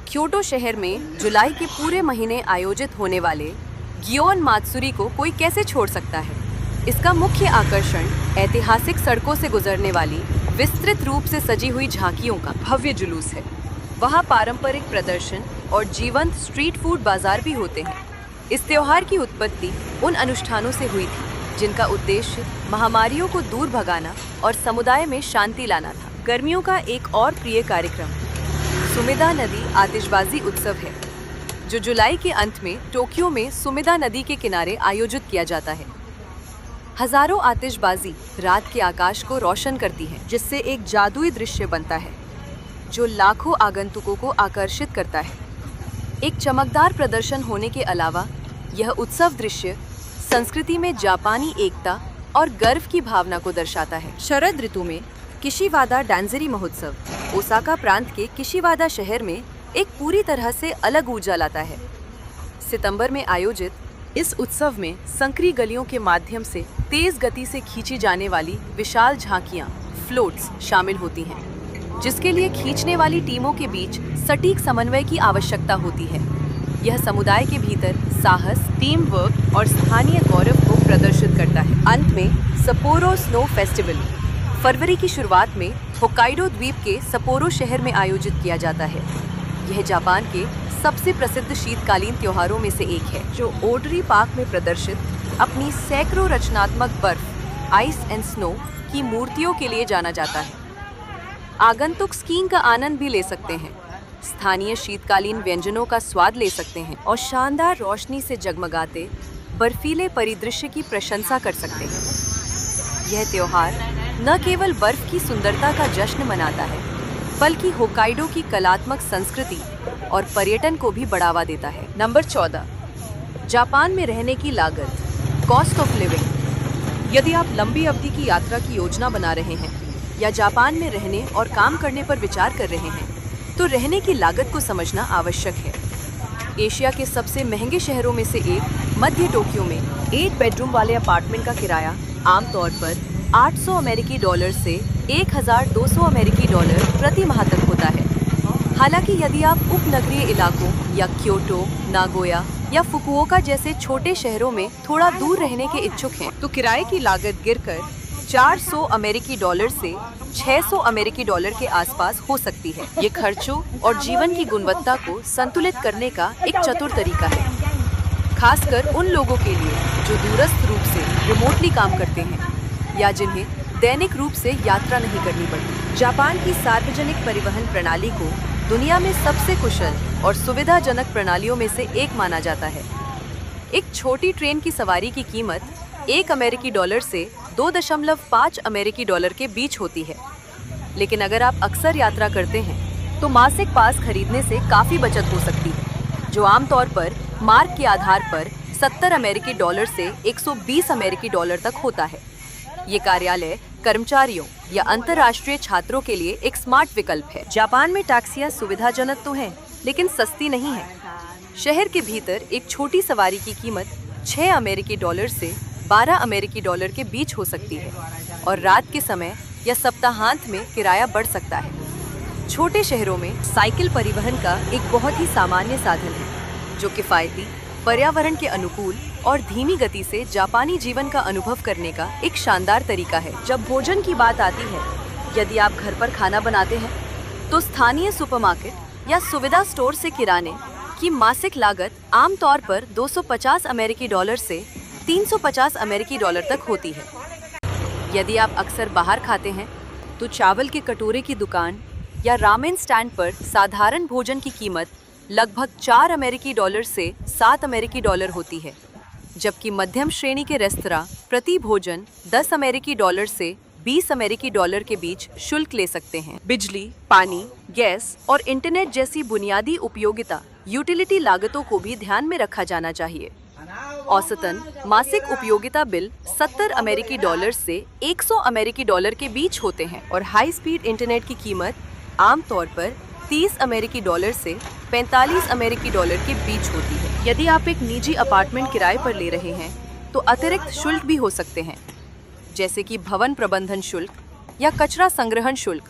क्योटो शहर में जुलाई के पूरे महीने आयोजित होने वाले गियोन मात्सुरी को कोई कैसे छोड़ सकता है। इसका मुख्य आकर्षण ऐतिहासिक सड़कों से गुजरने वाली विस्तृत रूप से सजी हुई झांकियों का भव्य जुलूस है। वहाँ पारंपरिक प्रदर्शन और जीवंत स्ट्रीट फूड बाजार भी होते हैं। इस त्योहार की उत्पत्ति उन अनुष्ठानों से हुई थी जिनका उद्देश्य महामारियों को दूर भगाना और समुदाय में शांति लाना था। गर्मियों का एक और प्रिय कार्यक्रम सुमिदा नदी आतिशबाजी उत्सव है, जो जुलाई के अंत में टोक्यो में सुमिदा नदी के किनारे आयोजित किया जाता है। हजारों आतिशबाजी रात के आकाश को रोशन करती है, जिससे एक जादुई दृश्य बनता है जो लाखों आगंतुकों को आकर्षित करता है। एक चमकदार प्रदर्शन होने के अलावा यह उत्सव दृश्य संस्कृति में जापानी एकता और गर्व की भावना को दर्शाता है। शरद ऋतु में किशिवादा डांजरी महोत्सव ओसाका प्रांत के किशिवादा शहर में एक पूरी तरह से अलग ऊर्जा लाता है। सितंबर में आयोजित इस उत्सव में संकरी गलियों के माध्यम से तेज गति से खींची जाने वाली विशाल झांकियां, फ्लोट्स शामिल होती हैं, जिसके लिए खींचने वाली टीमों के बीच सटीक समन्वय की आवश्यकता होती है। यह समुदाय के भीतर साहस, टीम वर्क और स्थानीय गौरव को प्रदर्शित करता है। अंत में सप्पोरो स्नो फेस्टिवल फरवरी की शुरुआत में होक्काइडो द्वीप के सप्पोरो शहर में आयोजित किया जाता है। यह जापान के सबसे प्रसिद्ध शीतकालीन त्योहारों में से एक है, जो ओडरी पार्क में प्रदर्शित अपनी सैकड़ों रचनात्मक बर्फ, आइस एंड स्नो की मूर्तियों के लिए जाना जाता है। आगंतुक स्कीइंग का आनंद भी ले सकते हैं, स्थानीय शीतकालीन व्यंजनों का स्वाद ले सकते हैं और शानदार रोशनी से जगमगाते बर्फीले परिदृश्य की प्रशंसा कर सकते हैं। यह त्योहार न केवल बर्फ की सुंदरता का जश्न मनाता है, बल्कि होक्काइडो की कलात्मक संस्कृति और पर्यटन को भी बढ़ावा देता है। नंबर 14, जापान में रहने की लागत, कॉस्ट ऑफ लिविंग। यदि आप लंबी अवधि की यात्रा की योजना बना रहे हैं या जापान में रहने और काम करने पर विचार कर रहे हैं, तो रहने की लागत को समझना आवश्यक है। एशिया के सबसे महंगे शहरों में से एक मध्य टोक्यो में 8 बेडरूम वाले अपार्टमेंट का किराया आमतौर पर 800 अमेरिकी डॉलर से 1200 अमेरिकी डॉलर प्रति माह तक होता है। हालांकि यदि आप उपनगरीय इलाकों या क्योटो, नागोया या फुकुओका जैसे छोटे शहरों में थोड़ा दूर रहने के इच्छुक हैं, तो किराए की लागत गिरकर 400 अमेरिकी डॉलर से 600 अमेरिकी डॉलर के आसपास हो सकती है। ये खर्चों और जीवन की गुणवत्ता को संतुलित करने का एक चतुर तरीका है, खासकर उन लोगों के लिए जो दूरस्थ रूप से रिमोटली काम करते हैं या जिन्हें दैनिक रूप से यात्रा नहीं करनी पड़ती। जापान की सार्वजनिक परिवहन प्रणाली को दुनिया में सबसे कुशल और सुविधाजनक प्रणालियों में से एक माना जाता है। एक छोटी ट्रेन की सवारी की कीमत 1 अमेरिकी डॉलर से 2.5 अमेरिकी डॉलर के बीच होती है। लेकिन अगर आप अक्सर यात्रा करते हैं तो मासिक पास खरीदने से काफ़ी बचत हो सकती है, जो आमतौर पर मार्क के आधार पर 70 अमेरिकी डॉलर से 120 अमेरिकी डॉलर तक होता है। ये कार्यालय कर्मचारियों या अंतर्राष्ट्रीय छात्रों के लिए एक स्मार्ट विकल्प है। जापान में टैक्सियां सुविधाजनक तो हैं, लेकिन सस्ती नहीं है। शहर के भीतर एक छोटी सवारी की कीमत 6 अमेरिकी डॉलर से 12 अमेरिकी डॉलर के बीच हो सकती है और रात के समय या सप्ताहांत में किराया बढ़ सकता है। छोटे शहरों में साइकिल परिवहन का एक बहुत ही सामान्य साधन है, जो किफ़ायती, पर्यावरण के अनुकूल और धीमी गति से जापानी जीवन का अनुभव करने का एक शानदार तरीका है। जब भोजन की बात आती है, यदि आप घर पर खाना बनाते हैं, तो स्थानीय सुपरमार्केट या सुविधा स्टोर से किराने की मासिक लागत आमतौर पर 250 अमेरिकी डॉलर से 350 अमेरिकी डॉलर तक होती है। यदि आप अक्सर बाहर खाते हैं, तो चावल के कटोरे की दुकान या रामेन स्टैंड पर साधारण भोजन की कीमत लगभग 4 अमेरिकी डॉलर से 7 अमेरिकी डॉलर होती है, जबकि मध्यम श्रेणी के रेस्तरां प्रति भोजन 10 अमेरिकी डॉलर से 20 अमेरिकी डॉलर के बीच शुल्क ले सकते हैं। बिजली, पानी, गैस और इंटरनेट जैसी बुनियादी उपयोगिता यूटिलिटी लागतों को भी ध्यान में रखा जाना चाहिए। औसतन मासिक उपयोगिता बिल 70 अमेरिकी डॉलर से 100 अमेरिकी डॉलर के बीच होते हैं और हाई स्पीड इंटरनेट की कीमत आमतौर पर 30 अमेरिकी डॉलर से 45 अमेरिकी डॉलर के बीच होती है। यदि आप एक निजी अपार्टमेंट किराए पर ले रहे हैं, तो अतिरिक्त शुल्क भी हो सकते हैं, जैसे कि भवन प्रबंधन शुल्क या कचरा संग्रहण शुल्क,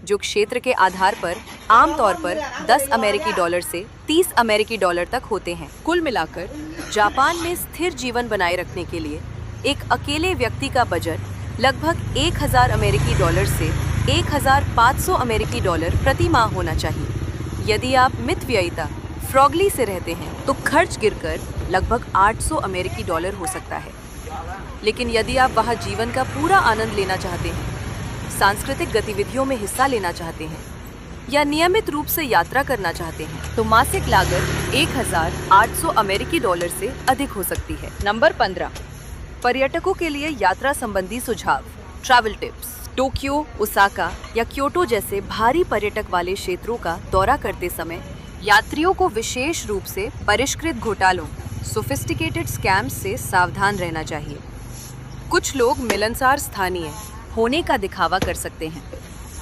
जो क्षेत्र के आधार पर आमतौर पर 10 अमेरिकी डॉलर से 30 अमेरिकी डॉलर तक होते हैं। कुल मिलाकर जापान में स्थिर जीवन बनाए रखने के लिए एक अकेले व्यक्ति का बजट लगभग 1000 अमेरिकी डॉलर से 1500 अमेरिकी डॉलर प्रति माह होना चाहिए। यदि आप मितव्ययिता फ्रॉगली से रहते हैं, तो खर्च गिरकर लगभग 800 अमेरिकी डॉलर हो सकता है। लेकिन यदि आप वहाँ जीवन का पूरा आनंद लेना चाहते हैं, सांस्कृतिक गतिविधियों में हिस्सा लेना चाहते हैं या नियमित रूप से यात्रा करना चाहते हैं, तो मासिक लागत 1800 अमेरिकी डॉलर से अधिक हो सकती है। नंबर 15, पर्यटकों के लिए यात्रा संबंधी सुझाव, ट्रैवल टिप्स। टोक्यो, ओसाका या क्योटो जैसे भारी पर्यटक वाले क्षेत्रों का दौरा करते समय यात्रियों को विशेष रूप से परिष्कृत घोटालों, सोफिस्टिकेटेड स्कैम्स से सावधान रहना चाहिए। कुछ लोग मिलनसार स्थानीय होने का दिखावा कर सकते हैं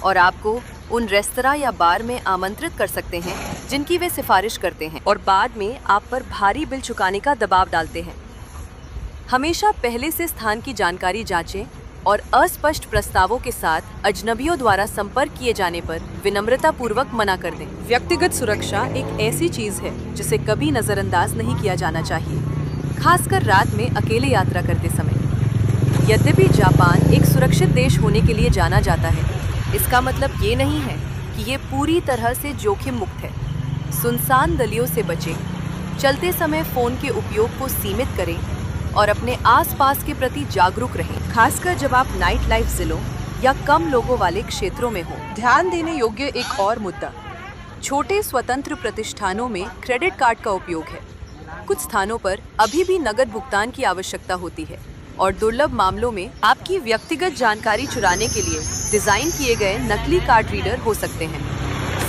और आपको उन रेस्तरां या बार में आमंत्रित कर सकते हैं जिनकी वे सिफारिश करते हैं और बाद में आप पर भारी बिल चुकाने का दबाव डालते हैं। हमेशा पहले से स्थान की जानकारी जांचें और अस्पष्ट प्रस्तावों के साथ अजनबियों द्वारा संपर्क किए जाने पर विनम्रता पूर्वक मना कर दें। व्यक्तिगत सुरक्षा एक ऐसी चीज है जिसे कभी नजरअंदाज नहीं किया जाना चाहिए, खासकर रात में अकेले यात्रा करते समय। यद्यपि जापान एक सुरक्षित देश होने के लिए जाना जाता है, इसका मतलब ये नहीं है कि ये पूरी तरह से जोखिम मुक्त है। सुनसान गलियों से बचें, चलते समय फोन के उपयोग को सीमित करें और अपने आसपास के प्रति जागरूक रहें, खासकर जब आप नाइट लाइफ जिलों या कम लोगों वाले क्षेत्रों में हो। ध्यान देने योग्य एक और मुद्दा, छोटे स्वतंत्र प्रतिष्ठानों में क्रेडिट कार्ड का उपयोग है। कुछ स्थानों पर अभी भी नकद भुगतान की आवश्यकता होती है और दुर्लभ मामलों में आपकी व्यक्तिगत जानकारी चुराने के लिए डिजाइन किए गए नकली कार्ड रीडर हो सकते हैं।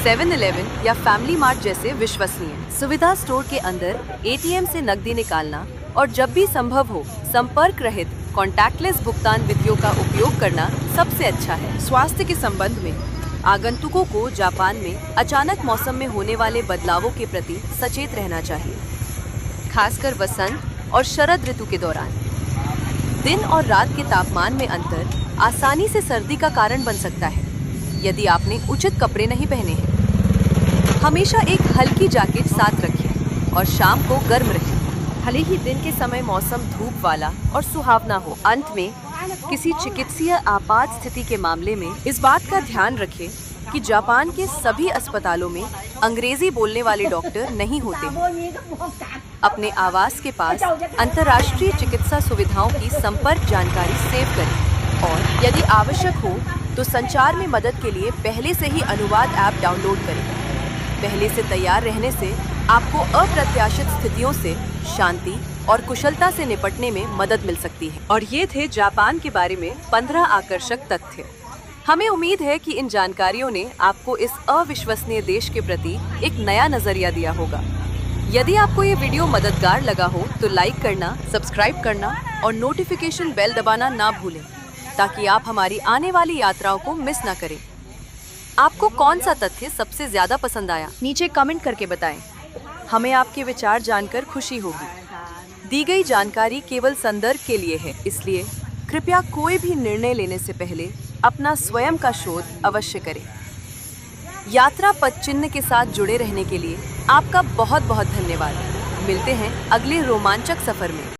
7-Eleven या फैमिली मार्ट जैसे विश्वसनीय सुविधा स्टोर के अंदर ATM से नकदी निकालना और जब भी संभव हो संपर्क रहित कॉन्टैक्टलेस भुगतान विधियों का उपयोग करना सबसे अच्छा है। स्वास्थ्य के संबंध में आगंतुकों को जापान में अचानक मौसम में होने वाले बदलावों के प्रति सचेत रहना चाहिए, खासकर वसंत और शरद ऋतु के दौरान। दिन और रात के तापमान में अंतर आसानी से सर्दी का कारण बन सकता है यदि आपने उचित कपड़े नहीं पहने हैं। हमेशा एक हल्की जैकेट साथ रखें और शाम को गर्म रखें, भले ही दिन के समय मौसम धूप वाला और सुहावना हो। अंत में किसी चिकित्सीय आपात स्थिति के मामले में इस बात का ध्यान रखें कि जापान के सभी अस्पतालों में अंग्रेजी बोलने वाले डॉक्टर नहीं होते हैं। अपने आवास के पास अंतर्राष्ट्रीय चिकित्सा सुविधाओं की संपर्क जानकारी सेव करें और यदि आवश्यक हो तो संचार में मदद के लिए पहले से ही अनुवाद ऐप डाउनलोड करें। पहले से तैयार रहने से आपको अप्रत्याशित स्थितियों से शांति और कुशलता से निपटने में मदद मिल सकती है। और ये थे जापान के बारे में 15 आकर्षक तथ्य। हमें उम्मीद है कि इन जानकारियों ने आपको इस अविश्वसनीय देश के प्रति एक नया नजरिया दिया होगा। यदि आपको ये वीडियो मददगार लगा हो तो लाइक करना, सब्सक्राइब करना और नोटिफिकेशन बेल दबाना ना भूलें। ताकि आप हमारी आने वाली यात्राओं को मिस ना करें। आपको कौन सा तथ्य सबसे ज्यादा पसंद आया, नीचे कमेंट करके बताएं। हमें आपके विचार जानकर खुशी होगी। दी गई जानकारी केवल संदर्भ के लिए है, इसलिए कृपया कोई भी निर्णय लेने से पहले अपना स्वयं का शोध अवश्य करें। यात्रा पथ चिन्ह के साथ जुड़े रहने के लिए आपका बहुत बहुत धन्यवाद। मिलते हैं अगले रोमांचक सफर में।